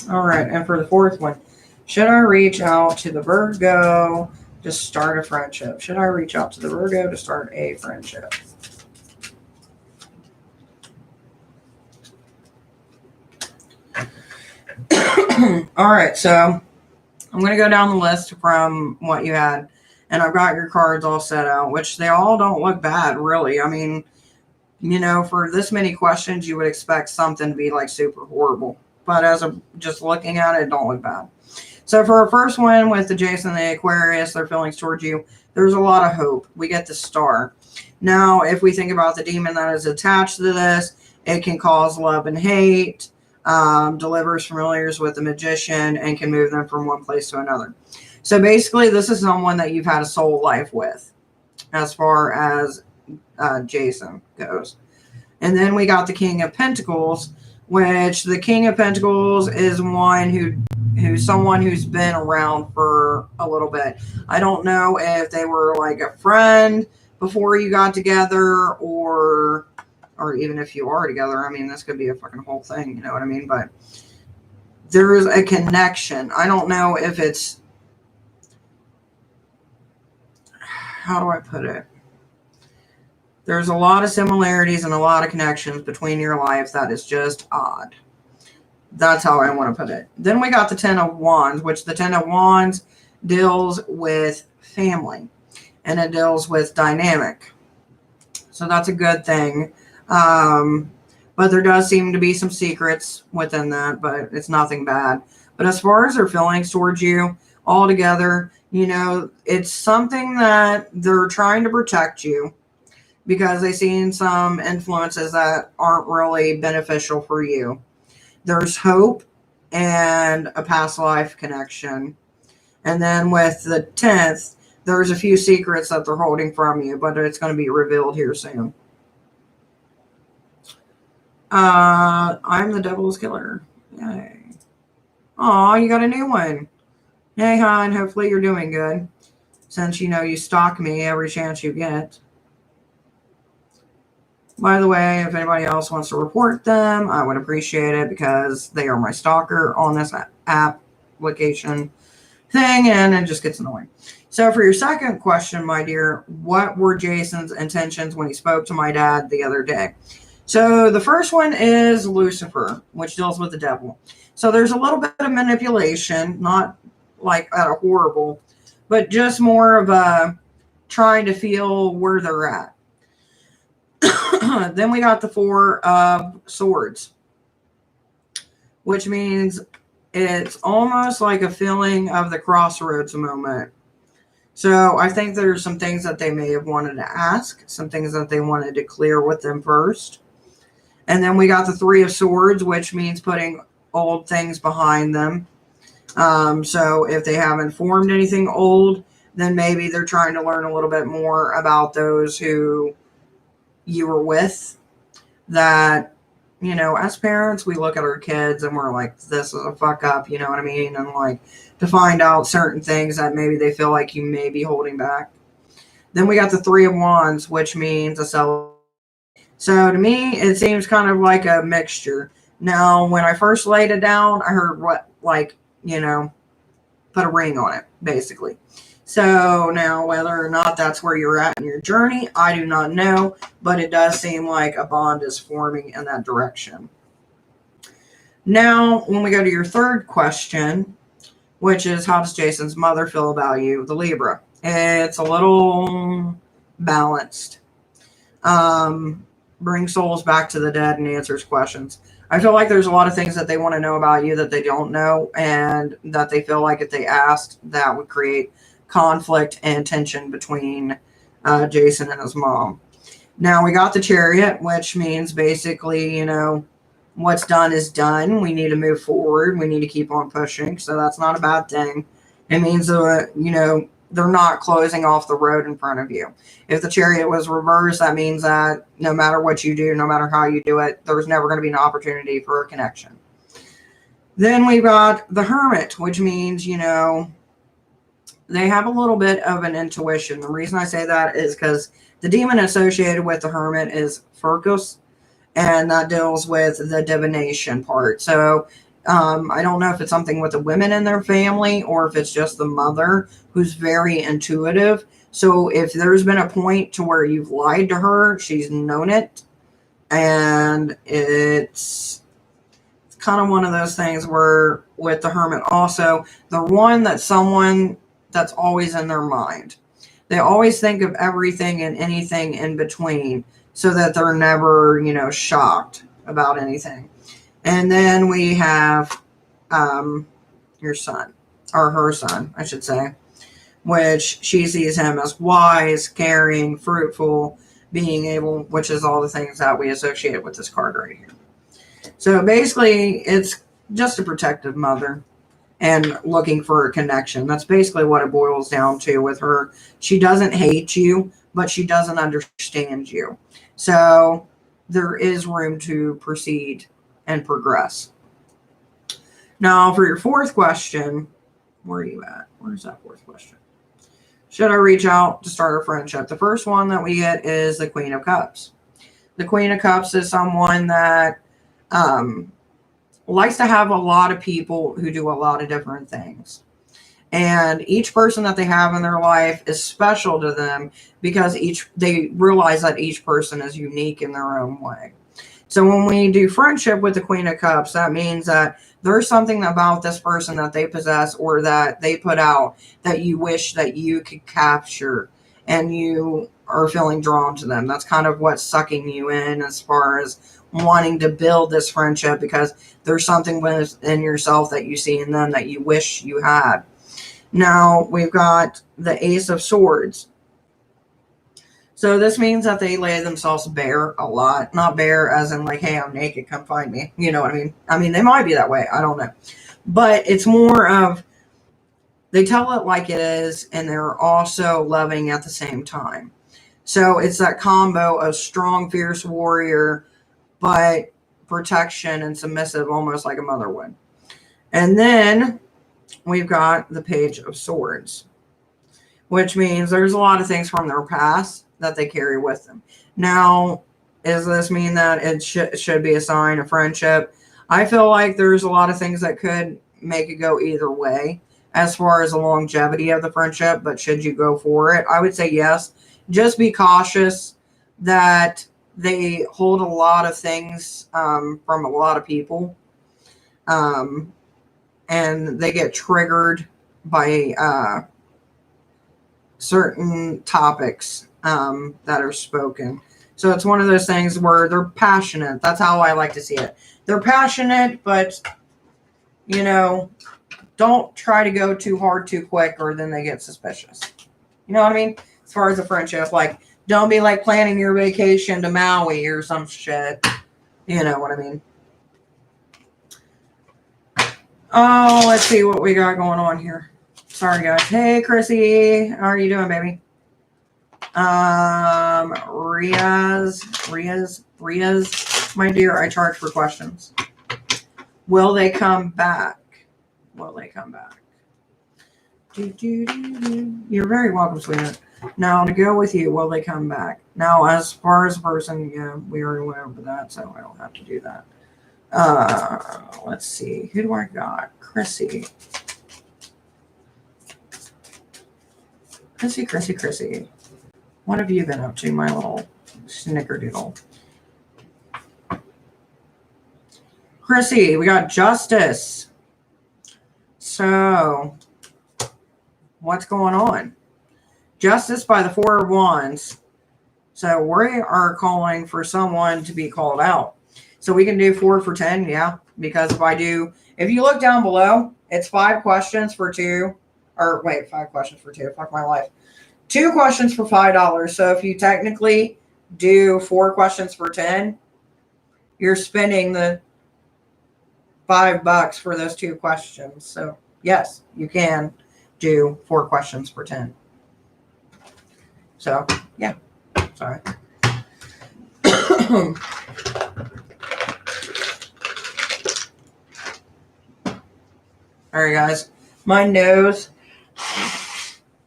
All right, and for the fourth one, should I reach out to the Virgo to start a friendship? Should I reach out to the Virgo to start a friendship? All right, so I'm going to go down the list from what you had, and I've got your cards all set out, which they all don't look bad, really. I mean, you know, for this many questions, you would expect something to be like super horrible. But as I'm just looking at it, it don't look bad. So for our first one with the Jason and the Aquarius, their feelings towards you, there's a lot of hope. We get the Star. Now, if we think about the demon that is attached to this, it can cause love and hate, delivers familiars with the magician, and can move them from one place to another. So basically, this is someone that you've had a soul life with, as far as Jason goes. And then we got the King of Pentacles, which the King of Pentacles is one who's someone who's been around for a little bit. I don't know if they were like a friend before you got together, or even if you are together. I mean, this could be a fucking whole thing, you know what I mean? But there's a connection. I don't know if it's, how do I put it? There's a lot of similarities and a lot of connections between your lives that is just odd. That's how I want to put it. Then we got the Ten of Wands, which the Ten of Wands deals with family, and it deals with dynamic. So that's a good thing. But there does seem to be some secrets within that, but it's nothing bad. But as far as their feelings towards you, altogether, you know, it's something that they're trying to protect you, because they've seen some influences that aren't really beneficial for you. There's hope and a past life connection. And then with the 10th, there's a few secrets that they're holding from you, but it's going to be revealed here soon. I'm the devil's killer. Yay. Aw, you got a new one. Hey, hon, hopefully you're doing good, since you know you stalk me every chance you get. By the way, if anybody else wants to report them, I would appreciate it, because they are my stalker on this application thing, and it just gets annoying. So for your second question, my dear, what were Jason's intentions when he spoke to my dad the other day? So the first one is Lucifer, which deals with the devil. So there's a little bit of manipulation, not like at a horrible, but just more of a trying to feel where they're at. Then we got the Four of Swords, which means it's almost like a feeling of the crossroads moment. So I think there's some things that they may have wanted to ask, some things that they wanted to clear with them first. And then we got the Three of Swords, which means putting old things behind them. So if they haven't formed anything old, then maybe they're trying to learn a little bit more about those who you were with. That, you know, as parents, we look at our kids and we're like, this is a fuck up, you know what I mean? And like, to find out certain things that maybe they feel like you may be holding back. Then we got the Three of Wands, which means a celebration. So to me, it seems kind of like a mixture. Now, when I first laid it down, I heard what, like, you know, put a ring on it, basically. So now, whether or not that's where you're at in your journey, I do not know, but it does seem like a bond is forming in that direction. Now, when we go to your third question, which is, how does Jason's mother feel about you, the Libra? It's a little balanced. Bring souls back to the dead and answers questions. I feel like there's a lot of things that they want to know about you that they don't know, and that they feel like if they asked, that would create conflict and tension between Jason and his mom. Now we got the Chariot, which means basically, you know, what's done is done. We need to move forward. We need to keep on pushing. So that's not a bad thing. It means, you know, they're not closing off the road in front of you. If the Chariot was reversed, that means that no matter what you do, no matter how you do it, there's never going to be an opportunity for a connection. Then we've got the Hermit, which means, you know, they have a little bit of an intuition. The reason I say that is because the demon associated with the Hermit is Furcus, and that deals with the divination part. So I don't know if it's something with the women in their family or if it's just the mother who's very intuitive. So if there's been a point to where you've lied to her, she's known it. And it's kind of one of those things where with the Hermit also, they're one that's someone that's always in their mind. They always think of everything and anything in between so that they're never, shocked about anything. And then we have your son, or her son, I should say, which she sees him as wise, caring, fruitful, being able, which is all the things that we associate with this card right here. So basically, it's just a protective mother and looking for a connection. That's basically what it boils down to with her. She doesn't hate you, but she doesn't understand you. So there is room to proceed and progress. Now, for your fourth question, where are you at? Where's that fourth question? Should I reach out to start a friendship? The first one that we get is the Queen of Cups. The Queen of Cups is someone that likes to have a lot of people who do a lot of different things. And each person that they have in their life is special to them because they realize that each person is unique in their own way. So when we do friendship with the Queen of Cups, that means that there's something about this person that they possess or that they put out that you wish that you could capture and you are feeling drawn to them. That's kind of what's sucking you in as far as wanting to build this friendship because there's something within yourself that you see in them that you wish you had. Now we've got the Ace of Swords. So this means that they lay themselves bare a lot. Not bare as in like, hey, I'm naked, come find me. You know what I mean? I mean, they might be that way. I don't know. But it's more of they tell it like it is, and they're also loving at the same time. So it's that combo of strong, fierce warrior, but protection and submissive, almost like a mother would. And then we've got the Page of Swords, which means there's a lot of things from their past that they carry with them. Now, does this mean that it should be a sign of friendship? I feel like there's a lot of things that could make it go either way as far as the longevity of the friendship, but should you go for it? I would say yes. Just be cautious that they hold a lot of things from a lot of people, and they get triggered by certain topics that are spoken. So it's one of those things where they're passionate. That's how I like to see it. They're passionate, but, don't try to go too hard too quick or then they get suspicious. You know what I mean? As far as a friendship, like, don't be like planning your vacation to Maui or some shit. You know what I mean? Oh, let's see what we got going on here. Sorry, guys. Hey, Chrissy. How are you doing, baby? Riaz, my dear, I charge for questions. Will they come back? Will they come back? You're very welcome, sweetheart. Now, to go with you, will they come back? Now, as far as a person, yeah, we already went over that, so I don't have to do that. Let's see. Who do I got? Chrissy. Chrissy. What have you been up to, my little snickerdoodle? Chrissy, we got Justice. So, what's going on? Justice by the Four of Wands. So, we are calling for someone to be called out. So, we can do 4 for 10, yeah. Because if you look down below, it's 5 questions for 2. Or, wait, 5 questions for 2. Fuck my life. 2 questions for $5. So if you technically do 4 questions for 10, you're spending the $5 for those 2 questions. So yes, you can do 4 questions for 10. So yeah, sorry. All right, guys, my nose,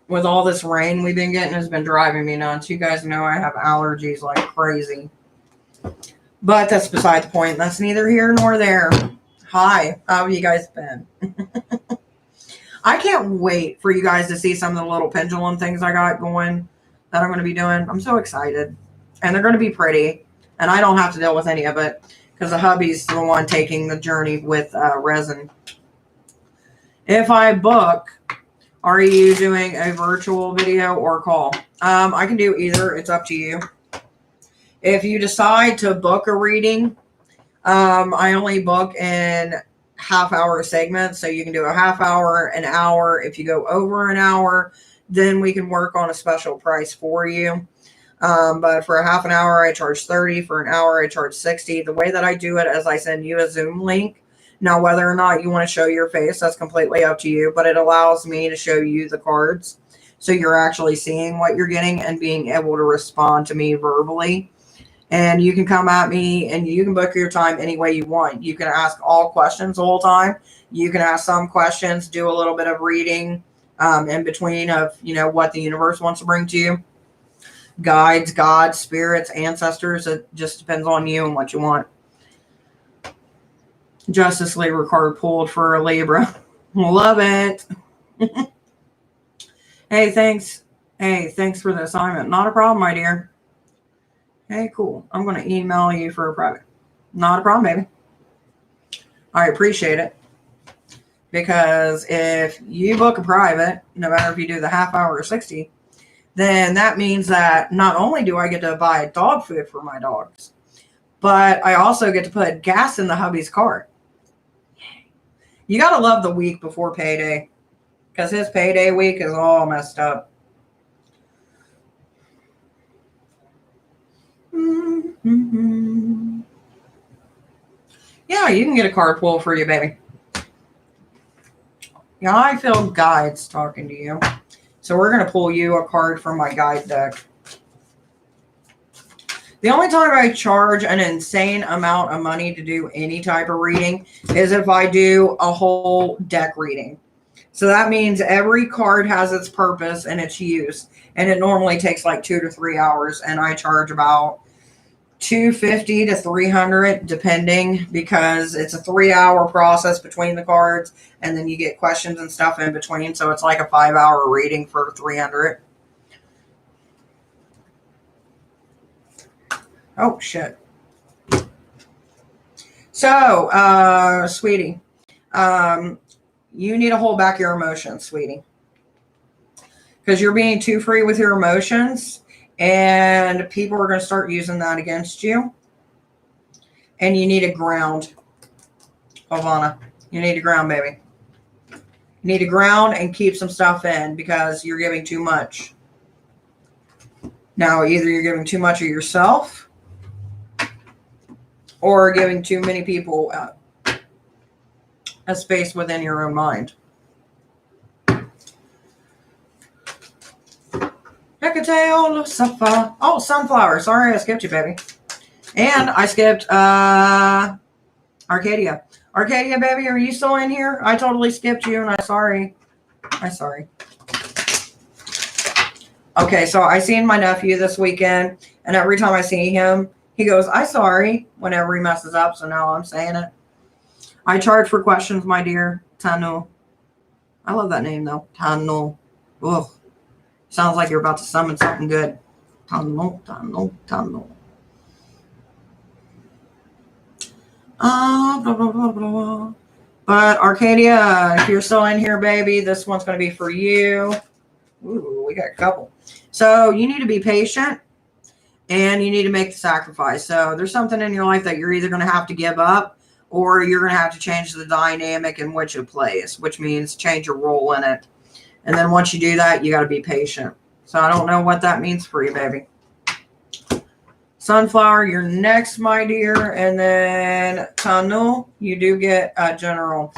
with all this rain we've been getting, has been driving me nuts. You guys know I have allergies like crazy. But that's beside the point. That's neither here nor there. Hi, how have you guys been? I can't wait for you guys to see some of the little pendulum things I got going that I'm going to be doing. I'm so excited. And they're going to be pretty. And I don't have to deal with any of it because the hubby's the one taking the journey with resin. If I book, are you doing a virtual video or call? I can do either. It's up to you. If you decide to book a reading, I only book in half-hour segments, so you can do a half hour, an hour. If you go over an hour, then we can work on a special price for you. But for a half an hour, I charge 30. For an hour, I charge 60. The way that I do it is I send you a Zoom link. Now, whether or not you want to show your face, that's completely up to you, but it allows me to show you the cards. So you're actually seeing what you're getting and being able to respond to me verbally. And you can come at me and you can book your time any way you want. You can ask all questions the whole time. You can ask some questions, do a little bit of reading in between of, what the universe wants to bring to you. Guides, gods, spirits, ancestors. It just depends on you and what you want. Justice Libra card pulled for a Libra. Love it. Hey, thanks. Hey, thanks for the assignment. Not a problem, my dear. Hey, cool. I'm going to email you for a private. Not a problem, baby. I appreciate it. Because if you book a private, no matter if you do the half hour or 60, then that means that not only do I get to buy dog food for my dogs, but I also get to put gas in the hubby's car. You got to love the week before payday. Because his payday week is all messed up. Mm-hmm. Yeah, you can get a card pull for you, baby. Yeah, I feel guides talking to you. So we're going to pull you a card from my guide deck. The only time I charge an insane amount of money to do any type of reading is if I do a whole deck reading. So that means every card has its purpose and its use. And it normally takes like 2 to 3 hours. And I charge about $250 to $300 depending, because it's a 3-hour process between the cards. And then you get questions and stuff in between. So it's like a 5-hour reading for $300. Oh, shit. So, sweetie, you need to hold back your emotions, sweetie. Because you're being too free with your emotions, and people are going to start using that against you. And you need to ground, Ovana. You need to ground, baby. You need to ground and keep some stuff in because you're giving too much. Now, either you're giving too much of yourself or giving too many people a space within your own mind. Oh, sunflower. Sorry, I skipped you, baby. And I skipped Arcadia. Arcadia, baby, are you still in here? I totally skipped you, and I'm sorry. Okay, so I seen my nephew this weekend, and every time I see him, he goes, "I'm sorry," whenever he messes up, so now I'm saying it. I charge for questions, my dear. Tanu. I love that name, though. Tanu. Ugh. Sounds like you're about to summon something good. Tanu, Tanu, Tanu. Blah, blah, blah, blah. But Arcadia, if you're still in here, baby, this one's going to be for you. Ooh, we got a couple. So you need to be patient and you need to make the sacrifice. So there's something in your life that you're either going to have to give up or you're going to have to change the dynamic in which it plays, which means change your role in it. And then once you do that, you got to be patient. So I don't know what that means for you, baby. Sunflower, you're next, my dear. And then Tanu, you do get a general.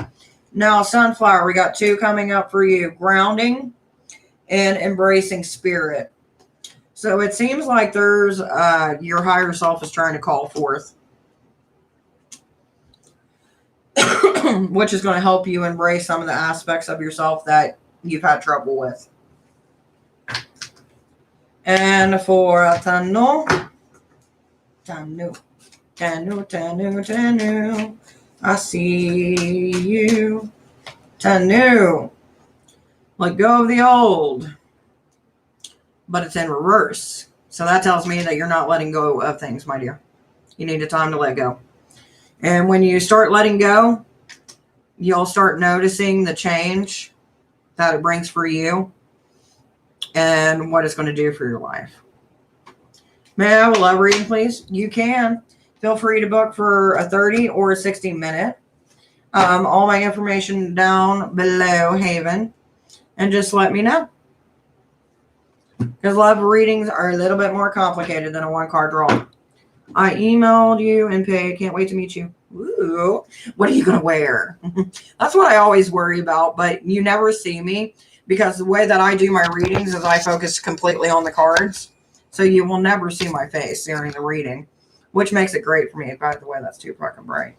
Now, Sunflower, we got 2 coming up for you. Grounding and embracing spirit. So it seems like there's your higher self is trying to call forth. Which is going to help you embrace some of the aspects of yourself that you've had trouble with. And for Tanu. I see you. To new. Let go of the old. But it's in reverse. So that tells me that you're not letting go of things, my dear. You need a time to let go. And when you start letting go, you'll start noticing the change that it brings for you and what it's going to do for your life. May I have a love reading, please? You can. Feel free to book for a 30 or a 60-minute. All my information down below, Haven. And just let me know. Because love readings are a little bit more complicated than a one-card draw. I emailed you and paid. Can't wait to meet you. Ooh, what are you going to wear? That's what I always worry about, but you never see me because the way that I do my readings is I focus completely on the cards. So you will never see my face during the reading, which makes it great for me. By the way, that's too fucking bright.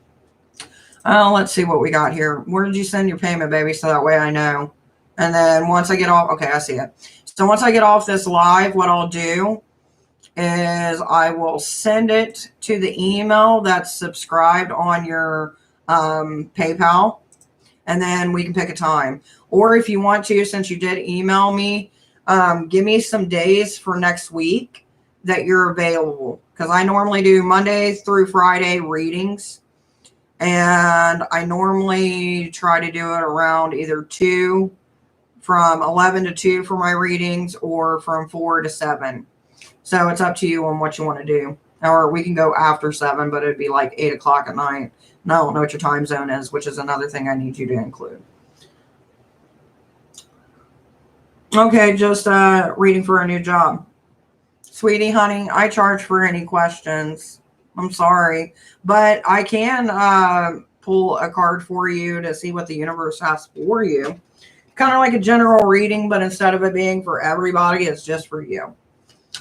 Let's see what we got here. Where did you send your payment, baby? So that way I know. And then once I get off, okay, I see it. So once I get off this live, what I'll do is I will send it to the email that's subscribed on your PayPal, and then we can pick a time. Or if you want to, since you did email me, give me some days for next week that you're available, because I normally do Monday through Friday readings, and I normally try to do it around either 2, from 11 to 2 for my readings, or from 4 to 7. So it's up to you on what you want to do. Or we can go after 7, but it'd be like 8 o'clock at night. And I don't know what your time zone is, which is another thing I need you to include. Okay, just reading for a new job. Sweetie, honey, I charge for any questions. I'm sorry. But I can pull a card for you to see what the universe has for you. Kind of like a general reading, but instead of it being for everybody, it's just for you.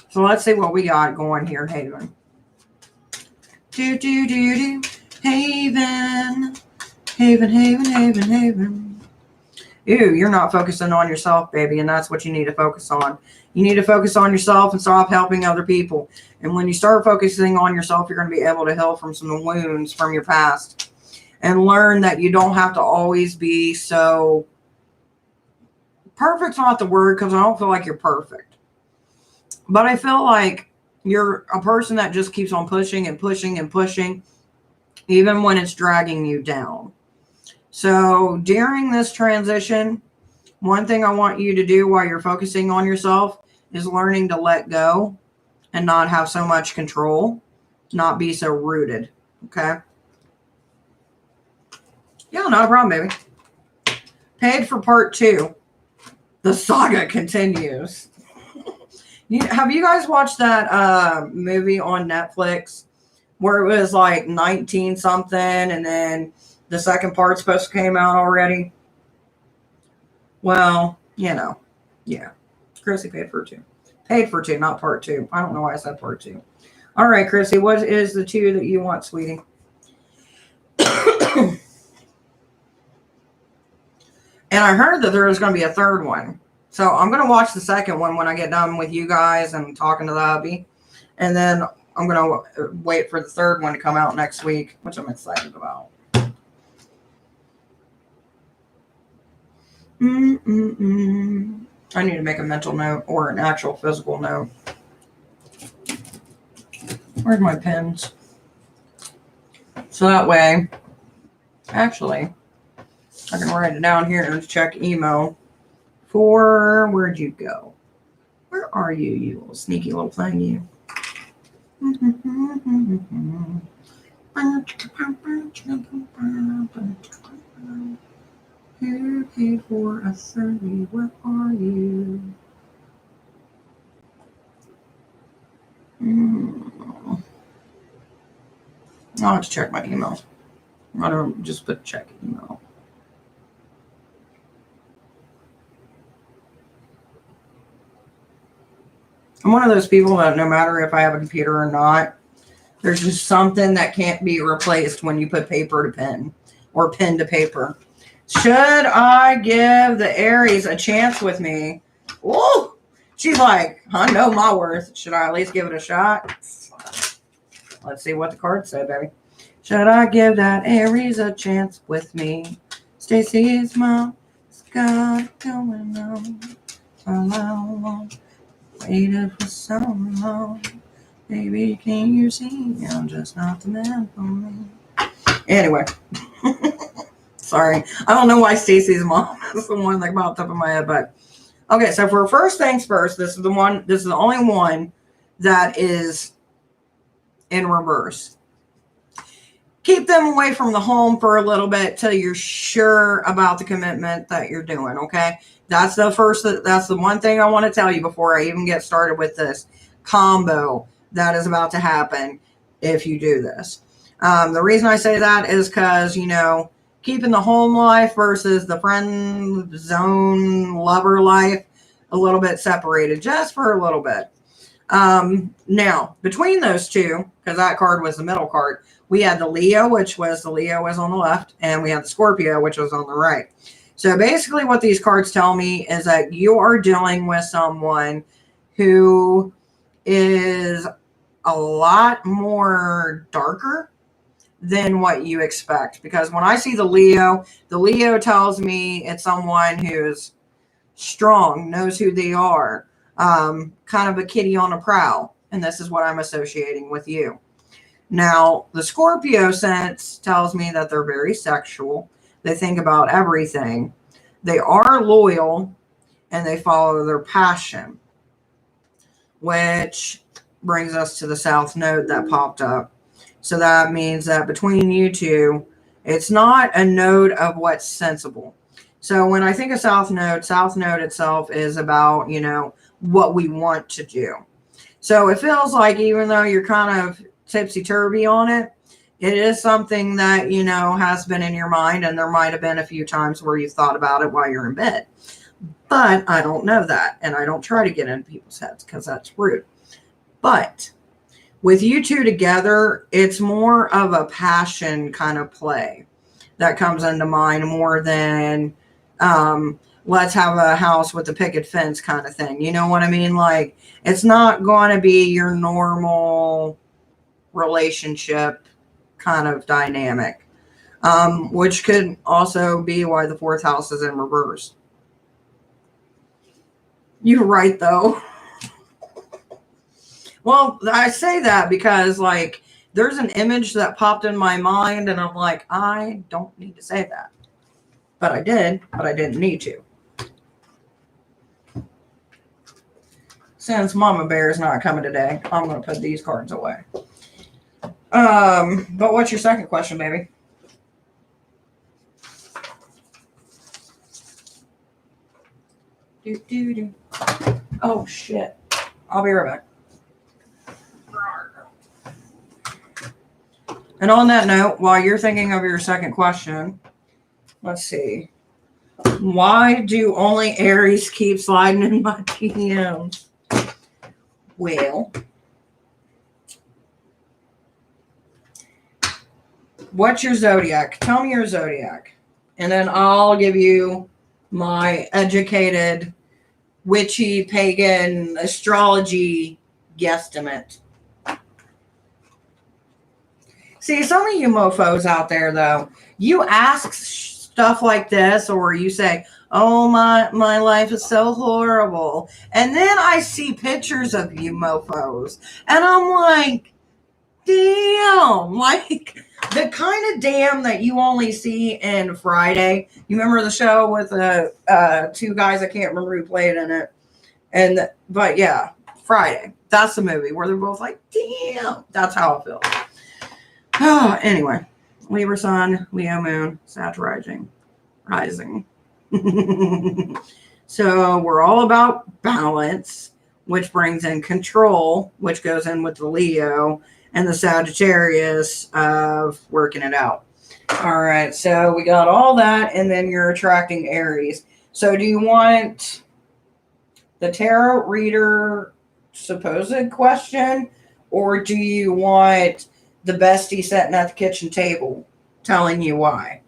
So let's see what we got going here, Haven. Haven. Haven, Haven, Haven, Haven. Ew, you're not focusing on yourself, baby, and that's what you need to focus on. You need to focus on yourself and stop helping other people. And when you start focusing on yourself, you're going to be able to heal from some wounds from your past. And learn that you don't have to always be so... Perfect's not the word, because I don't feel like you're perfect. But I feel like you're a person that just keeps on pushing and pushing and pushing, even when it's dragging you down. So during this transition, one thing I want you to do while you're focusing on yourself is learning to let go and not have so much control, not be so rooted. Okay? Yeah, not a problem, baby. Paid for part 2. The saga continues. Have you guys watched that movie on Netflix where it was like 19 something and then the second part's supposed to came out already? Well, you know, yeah. Chrissy paid for 2. Paid for 2, not part 2. I don't know why I said part 2. All right, Chrissy, what is the 2 that you want, sweetie? And I heard that there was going to be a third one. So I'm going to watch the second one when I get done with you guys and talking to the hubby. And then I'm going to wait for the third one to come out next week, which I'm excited about. I need to make a mental note or an actual physical note. Where's my pens? So that way, actually, I can write it down here and check email for, where'd you go? Where are you, you little sneaky little thing, you? You paid for a 30, where are you? I'll have to check my email. I don't just put check email. I'm one of those people that no matter if I have a computer or not, there's just something that can't be replaced when you put paper to pen or pen to paper. Should I give the Aries a chance with me? Oh, she's like, I know my worth. Should I at least give it a shot? Let's see what the cards say, baby. Should I give that Aries a chance with me? Stacy's mom has got it going on. Oh, waited for so long. Baby, can you see? I'm just not the man for me. Anyway. Sorry. I don't know why Stacy's mom is the one that popped up in my head, but okay, so for first things first, this is the only one that is in reverse. Keep them away from the home for a little bit till you're sure about the commitment that you're doing, okay? That's the one thing I want to tell you before I even get started with this combo that is about to happen if you do this. The reason I say that is because, keeping the home life versus the friend zone lover life a little bit separated just for a little bit. Now, between those two, because that card was the middle card, we had the Leo, which was the Leo was on the left, and we had the Scorpio, which was on the right. So basically what these cards tell me is that you are dealing with someone who is a lot more darker than what you expect. Because when I see the Leo tells me it's someone who's strong, knows who they are, kind of a kitty on a prowl. And this is what I'm associating with you. Now, the Scorpio sense tells me that they're very sexual. They think about everything. They are loyal and they follow their passion, which brings us to the South Node that popped up. So that means that between you two, it's not a node of what's sensible. So when I think of South Node itself is about, what we want to do. So it feels like even though you're kind of tipsy-turvy on it, it is something that, has been in your mind, and there might have been a few times where you thought about it while you're in bed. But I don't know that, and I don't try to get into people's heads because that's rude. But with you two together, it's more of a passion kind of play that comes into mind more than let's have a house with a picket fence kind of thing. You know what I mean? Like, it's not going to be your normal relationship kind of dynamic, which could also be why the fourth house is in reverse. You're right, though. Well, I say that because, there's an image that popped in my mind, and I'm like, I don't need to say that. But I did, but I didn't need to. Since Mama Bear is not coming today, I'm going to put these cards away. But what's your second question, baby? Oh, shit. I'll be right back. And on that note, while you're thinking of your second question, let's see. Why do only Aries keep sliding in my DMs? Well, what's your zodiac? Tell me your zodiac. And then I'll give you my educated, witchy, pagan, astrology guesstimate. See, some of you mofos out there, though, you ask stuff like this, or you say, oh, my life is so horrible. And then I see pictures of you mofos, and I'm like, damn, like the kind of damn that you only see in Friday. You remember the show with the two guys? I can't remember who played in it. But yeah, Friday. That's the movie where they're both like, damn. That's how it feels. Oh, anyway, Libra Sun, Leo Moon, Sag Rising. So we're all about balance, which brings in control, which goes in with the Leo, and the Sagittarius of working it out. All right, so we got all that, and then you're attracting Aries. So do you want the tarot reader supposed question, or do you want the bestie sitting at the kitchen table telling you why?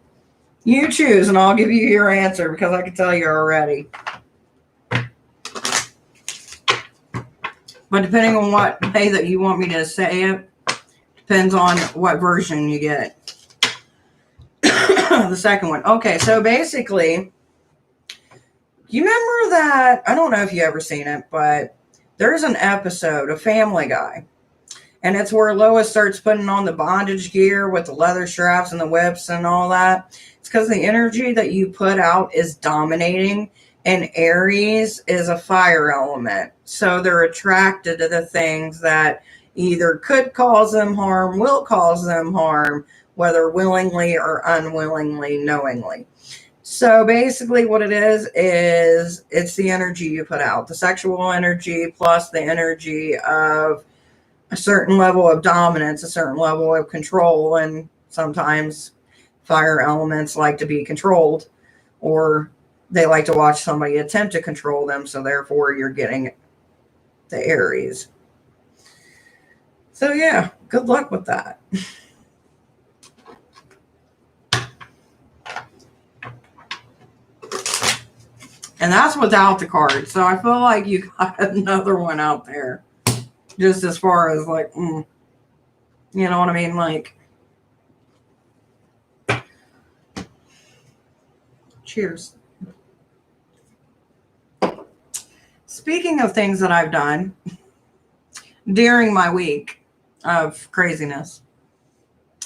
You choose, and I'll give you your answer because I can tell you already. But depending on what way that you want me to say it, Depends on what version you get. The second one. Okay, so basically, you remember that, I don't know if you ever seen it, but there's an episode of Family Guy. And it's where Lois starts putting on the bondage gear with the leather straps and the whips and all that. It's because the energy that you put out is dominating. And Aries is a fire element. So they're attracted to the things that either could cause them harm, will cause them harm, whether willingly or unwillingly, knowingly. So basically what it is it's the energy you put out. The sexual energy plus the energy of a certain level of dominance, a certain level of control. And sometimes fire elements like to be controlled, or they like to watch somebody attempt to control them. So therefore you're getting the Aries. So yeah, good luck with that. And that's without the card. So I feel like you got another one out there. Just as far as like, you know what I mean? Like, cheers. Speaking of things that I've done during my week of craziness,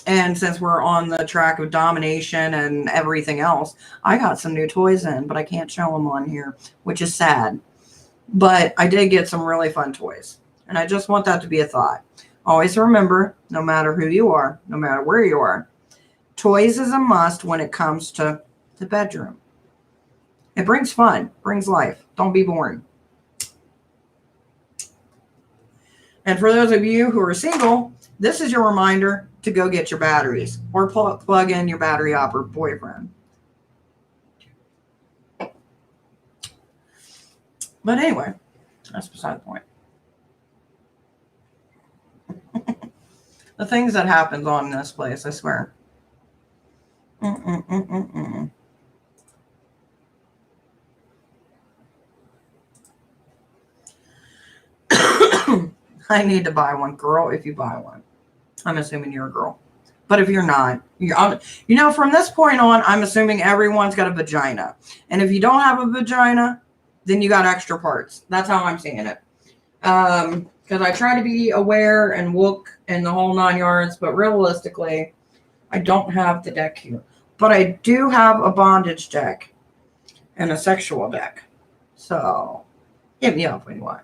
and since we're on the track of domination and everything else, I got some new toys in, but I can't show them on here, which is sad. But I did get some really fun toys. And I just want that to be a thought. Always remember, no matter who you are, no matter where you are, toys is a must when it comes to the bedroom. It brings fun, brings life. Don't be boring. And for those of you who are single, this is your reminder to go get your batteries or plug in your battery opera boyfriend. But anyway, that's beside the point. The things that happens on this place, I swear. I need to buy one, girl, if you buy one. I'm assuming you're a girl. But if you're not, from this point on, I'm assuming everyone's got a vagina. And if you don't have a vagina, then you got extra parts. That's how I'm seeing it. Because I try to be aware and woke and the whole 9 yards, but realistically, I don't have the deck here. But I do have a bondage deck and a sexual deck. So, hit me up when you want.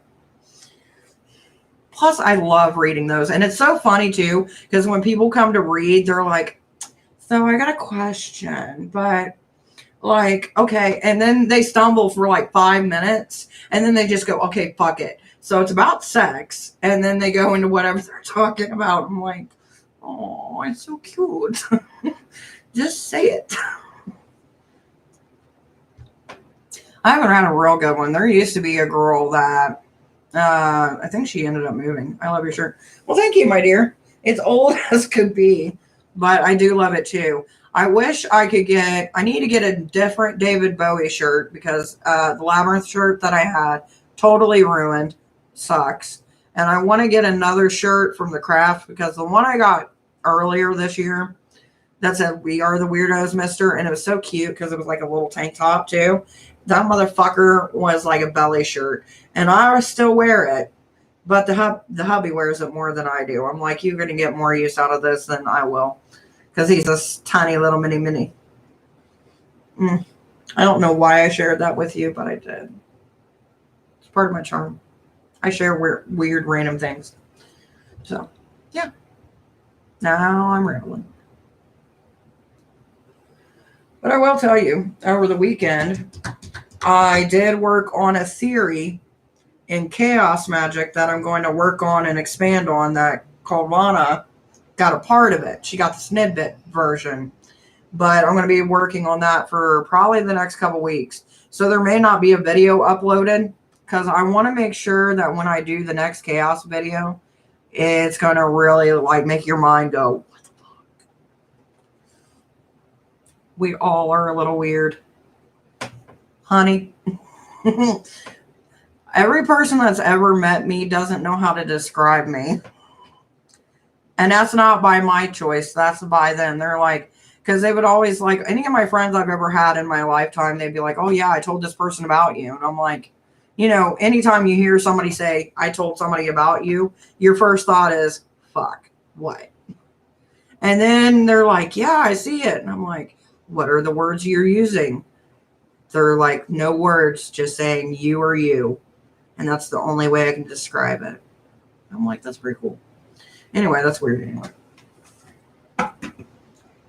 Plus, I love reading those. And it's so funny, too, because when people come to read, they're like, so I got a question, but like, okay. And then they stumble for like 5 minutes, and then they just go, okay, fuck it. So it's about sex, and then they go into whatever they're talking about. I'm like, oh, it's so cute. Just say it. I haven't had a real good one. There used to be a girl that I think she ended up moving. I love your shirt. Well, thank you, my dear. It's old as could be, but I do love it too. I wish I could I need to get a different David Bowie shirt because the Labyrinth shirt that I had totally ruined. Sucks. And I want to get another shirt from the craft because the one I got earlier this year that said, "We are the weirdos, mister." And it was so cute because it was like a little tank top too. That motherfucker was like a belly shirt. And I still wear it. But the hubby wears it more than I do. I'm like, you're going to get more use out of this than I will. Because he's a tiny little mini. I don't know why I shared that with you, but I did. It's part of my charm. I share weird random things. So, yeah. Now I'm rambling. But I will tell you, over the weekend, I did work on a theory in chaos magic that I'm going to work on and expand on that Kalvana got a part of it. She got the snidbit version. But I'm going to be working on that for probably the next couple weeks. So there may not be a video uploaded because I want to make sure that when I do the next chaos video, it's going to really like make your mind go, what the fuck? We all are a little weird. Honey. Every person that's ever met me doesn't know how to describe me. And that's not by my choice. That's by them. They're like, because they would always, like, any of my friends I've ever had in my lifetime, they'd be like, oh, yeah, I told this person about you. And I'm like, you know, anytime you hear somebody say, I told somebody about you, your first thought is, fuck, what? And then they're like, yeah, I see it. And I'm like, what are the words you're using? They're like, no words, just saying you or you. And that's the only way I can describe it. I'm like, that's pretty cool. Anyway, that's weird anyway.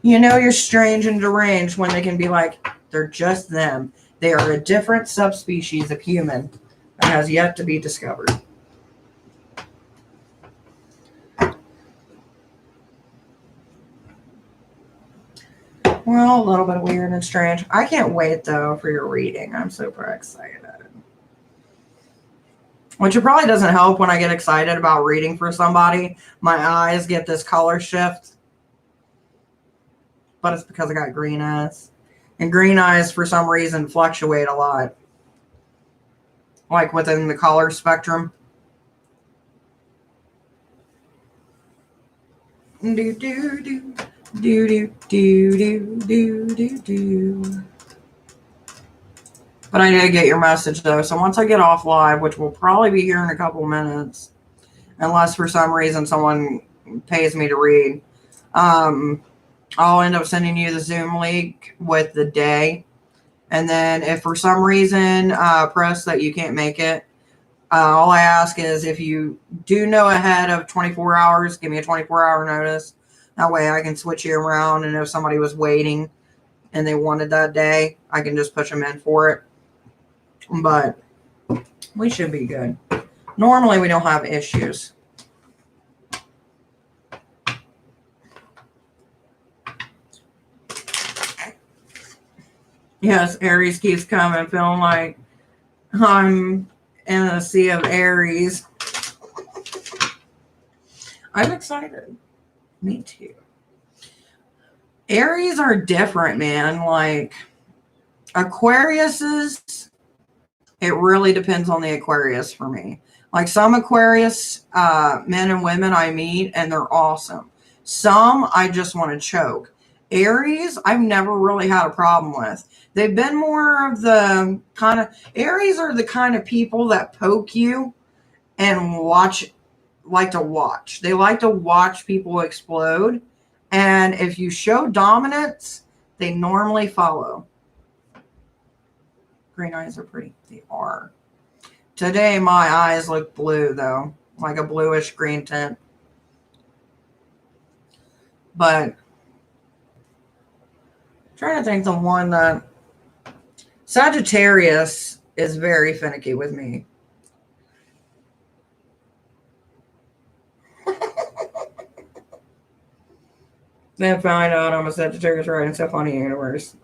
You know you're strange and deranged when they can be like, they're just them. They are a different subspecies of human that has yet to be discovered. Well, a little bit weird and strange. I can't wait, though, for your reading. I'm super excited. Which it probably doesn't help when I get excited about reading for somebody. My eyes get this color shift. But it's because I got green eyes. And green eyes, for some reason, fluctuate a lot. Like within the color spectrum. Do, do, do. Do, do, do, do, do, do, do. But I did get your message, though. So once I get off live, which will probably be here in a couple minutes, unless for some reason someone pays me to read, I'll end up sending you the Zoom link with the day. And then if for some reason, press that you can't make it, all I ask is if you do know ahead of 24 hours, give me a 24-hour notice. That way I can switch you around. And if somebody was waiting and they wanted that day, I can just push them in for it. But we should be good. Normally we don't have issues. Yes, Aries keeps coming, feeling like I'm in a sea of Aries. I'm excited. Me too. Aries are different, man. Like Aquariuses, it really depends on the Aquarius for me. Like some Aquarius men and women I meet, and they're awesome. Some I just want to choke. Aries, I've never really had a problem with. They've been more of the kind of, Aries are the kind of people that poke you and like to watch. They like to watch people explode. And if you show dominance, they normally follow. Green eyes are pretty. They are. Today, my eyes look blue, though. Like a bluish green tint. But I'm trying to think the one that Sagittarius is very finicky with me. Then find out I'm a Sagittarius, right? It's so funny, universe.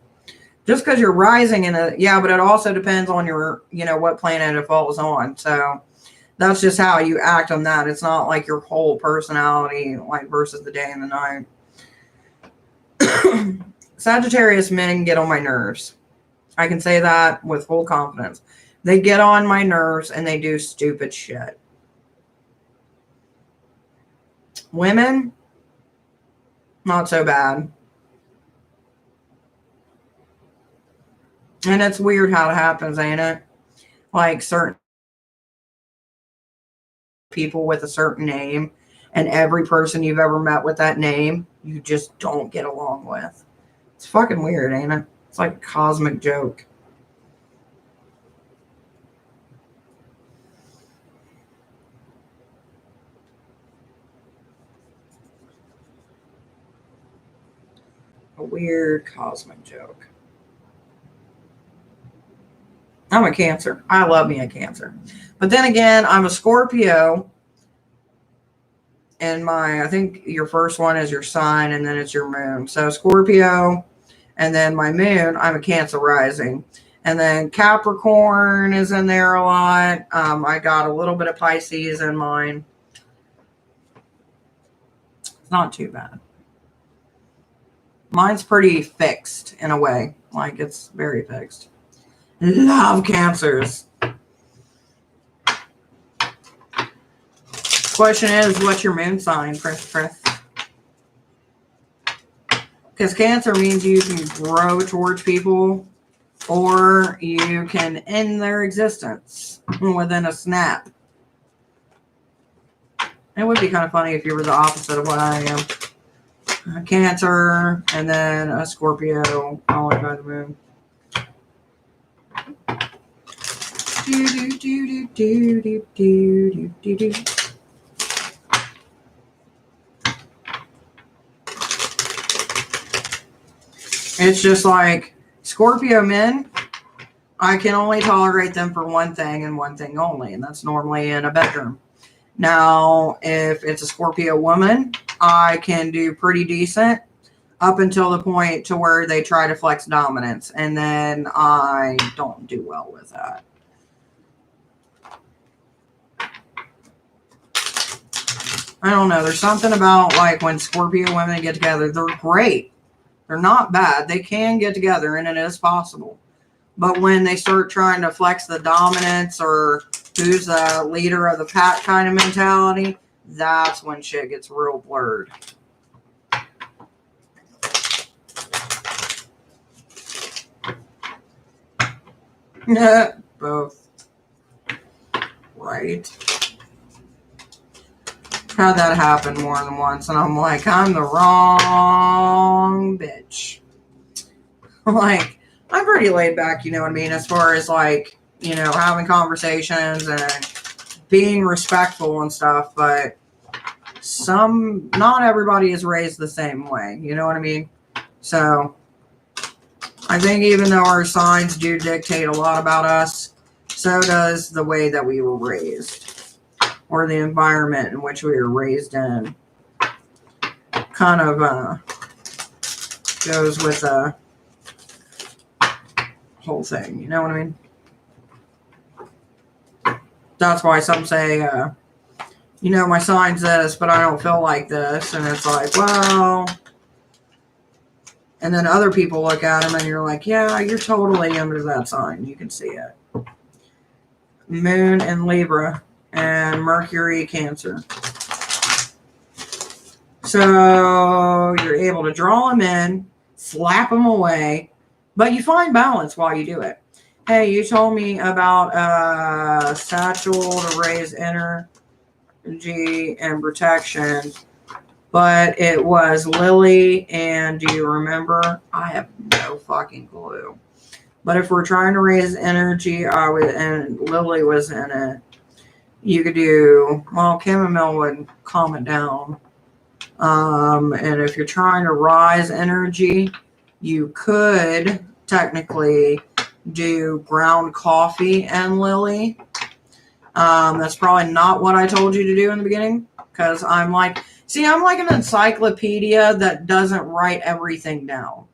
Just because you're rising in a, yeah, but it also depends on your, you know, what planet it falls on. So that's just how you act on that. It's not like your whole personality, like versus the day and the night. Sagittarius men get on my nerves. I can say that with full confidence. They get on my nerves and they do stupid shit. Women, not so bad. And it's weird how it happens, ain't it? Like certain people with a certain name, and every person you've ever met with that name, you just don't get along with. It's fucking weird, ain't it? It's like a cosmic joke. A weird cosmic joke. I'm a Cancer. I love me a Cancer. But then again, I'm a Scorpio. And I think your first one is your sign, and then it's your moon. So Scorpio, and then my moon, I'm a Cancer rising. And then Capricorn is in there a lot. I got a little bit of Pisces in mine. It's not too bad. Mine's pretty fixed in a way. Like it's very fixed. Love Cancers. Question is, what's your moon sign, Prince? Because Cancer means you can grow towards people or you can end their existence within a snap. It would be kind of funny if you were the opposite of what I am. A Cancer and then a Scorpio followed by the moon. It's just like Scorpio men, I can only tolerate them for one thing and one thing only, and that's normally in a bedroom. Now, if it's a Scorpio woman, I can do pretty decent up until the point to where they try to flex dominance, and then I don't do well with that. I don't know. There's something about like when Scorpio women get together, they're great. They're not bad. They can get together, and it is possible. But when they start trying to flex the dominance or who's the leader of the pack kind of mentality, that's when shit gets real blurred. Both. Right. Had that happen more than once, and I'm like, I'm the wrong bitch. Like, I'm pretty laid back, you know what I mean, as far as like, you know, having conversations and being respectful and stuff, but not everybody is raised the same way, you know what I mean? So I think even though our signs do dictate a lot about us, so does the way that we were raised or the environment in which we were raised in. Kind of goes with the whole thing, you know what I mean? That's why some say, you know, my sign's this, but I don't feel like this. And it's like, well, and then other people look at them and you're like, yeah, you're totally under that sign. You can see it. Moon in Libra and Mercury Cancer. So you're able to draw them in, slap them away, but you find balance while you do it. Hey, you told me about a satchel to raise energy and protection, but it was Lily, and do you remember? I have no fucking clue. But if we're trying to raise energy, and Lily was in it, you could do, well, chamomile would calm it down. And if you're trying to rise energy, you could technically do ground coffee and Lily. That's probably not what I told you to do in the beginning, because I'm like an encyclopedia that doesn't write everything down.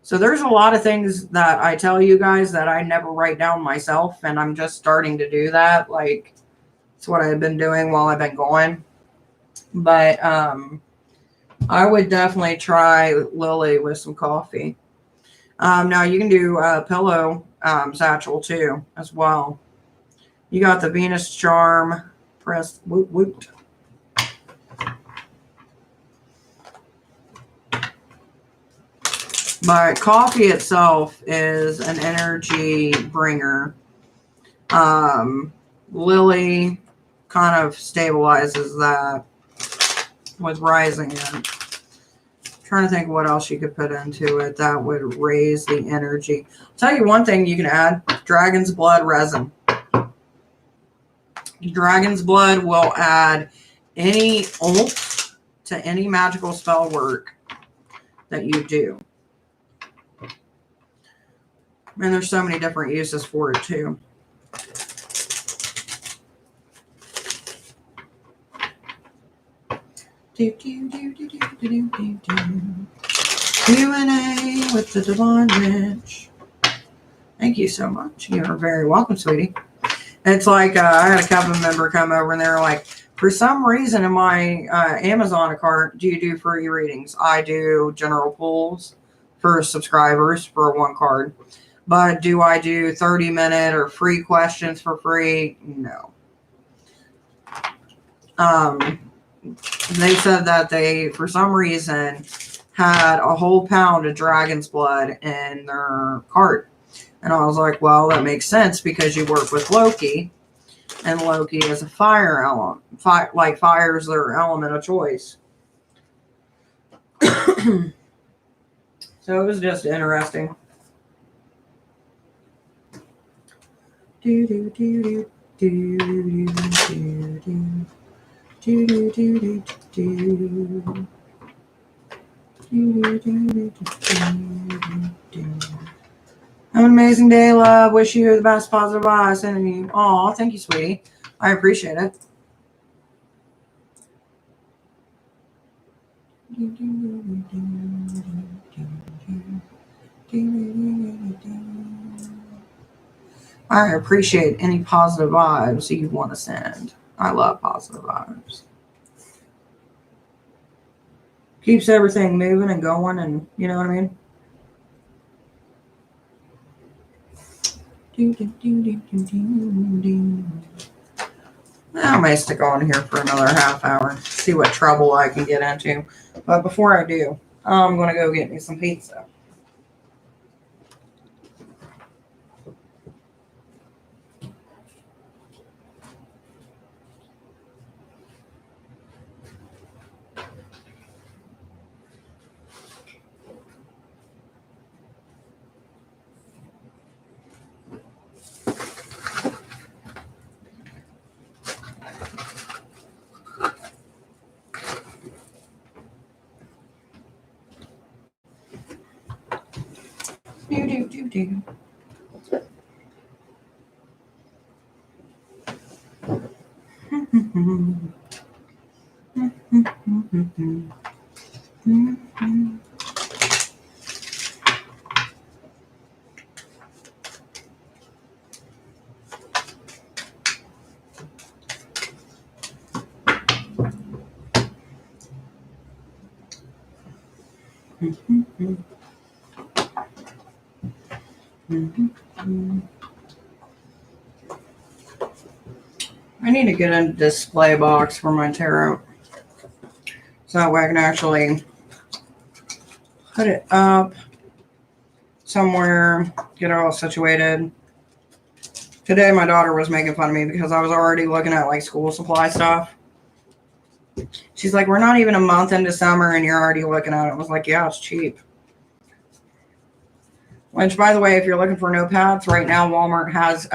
So there's a lot of things that I tell you guys that I never write down myself, and I'm just starting to do that. Like, it's what I've been doing while I've been going. But I would definitely try Lily with some coffee. Now you can do a pillow satchel too as well. You got the Venus charm pressed woot woot. But coffee itself is an energy bringer. Lily kind of stabilizes that with rising it. Trying to think what else you could put into it that would raise the energy. I'll tell you one thing you can add: dragon's blood resin. Dragon's blood will add any oomph to any magical spell work that you do. And there's so many different uses for it too. Q&A with the Divine Witch. Thank you so much. You are very welcome, sweetie. It's like I had a couple member come over and they're like, for some reason in my Amazon account, do you do free readings? I do general pulls for subscribers for one card. But do I do 30-minute or free questions for free? No. They said that they, for some reason, had a whole pound of dragon's blood in their cart. And I was like, well, that makes sense because you work with Loki, and Loki is a fire element. Fire is their element of choice. So it was just interesting. Have an amazing day, love. Wish you the best positive vibes. Sending you. Aw, thank you, sweetie. I appreciate it. I appreciate any positive vibes you want to send. I love positive vibes. Keeps everything moving and going, and you know what I mean? I may stick on here for another half hour, see what trouble I can get into. But before I do, I'm going to go get me some pizza. Do. I need to get a display box for my tarot so that way I can actually put it up somewhere, get it all situated. Today my daughter was making fun of me because I was already looking at like school supply stuff. She's like, we're not even a month into summer and you're already looking at it. I was like, yeah, it's cheap. Which, by the way, if you're looking for notepads, right now Walmart has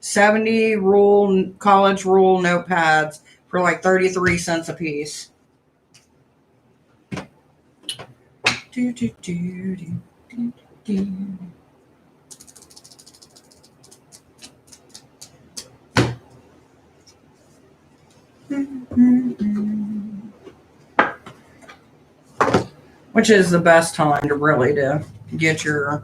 70 college rule notepads for like 33 cents a piece. Which is the best time to really to get your,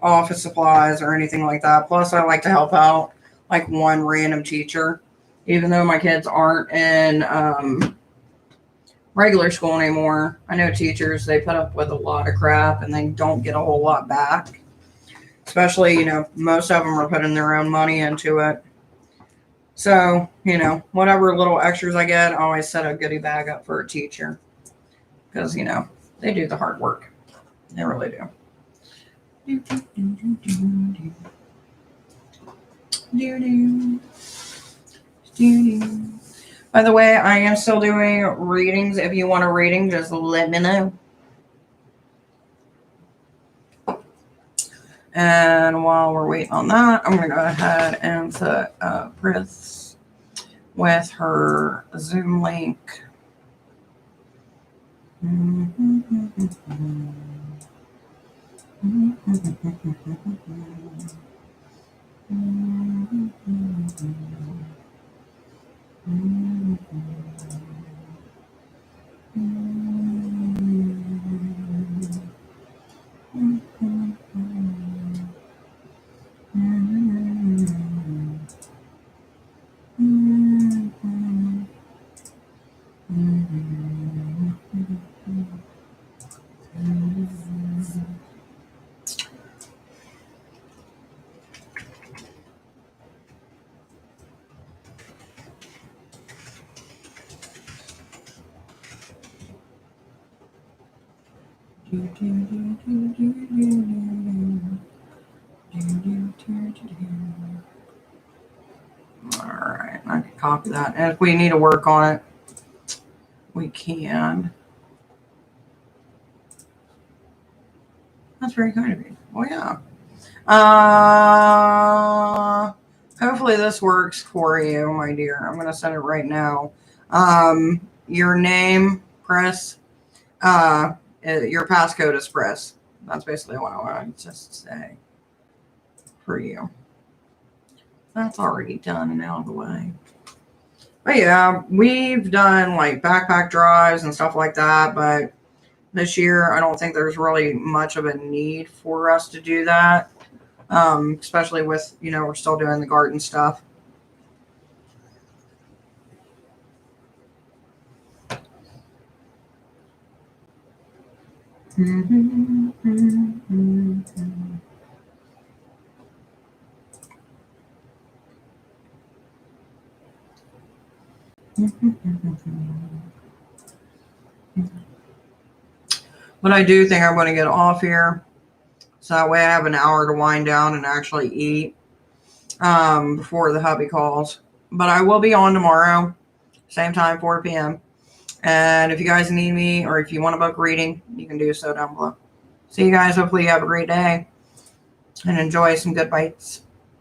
office supplies or anything like that. Plus, I like to help out like one random teacher, even though my kids aren't in regular school anymore. I know teachers, they put up with a lot of crap and they don't get a whole lot back. Especially, most of them are putting their own money into it. So, whatever little extras I get, I always set a goodie bag up for a teacher. Because, they do the hard work. They really do. By the way, I am still doing readings. If you want a reading, just let me know. And while we're waiting on that, I'm going to go ahead and set Pris with her Zoom link. Alright, I can copy that. And if we need to work on it, we can. That's very kind of you. Oh, yeah. Hopefully this works for you, my dear. I'm going to send it right now. Your name, press. Your passcode is press. That's basically what I want to just say for you. That's already done and out of the way. But yeah, we've done like backpack drives and stuff like that, but this year I don't think there's really much of a need for us to do that. Especially with, we're still doing the garden stuff. But I do think I'm going to get off here, so that way I have an hour to wind down and actually eat before the hubby calls. But I will be on tomorrow, same time, 4 p.m. And if you guys need me or if you want a book reading, you can do so down below. See you guys. Hopefully you have a great day and enjoy some good bites.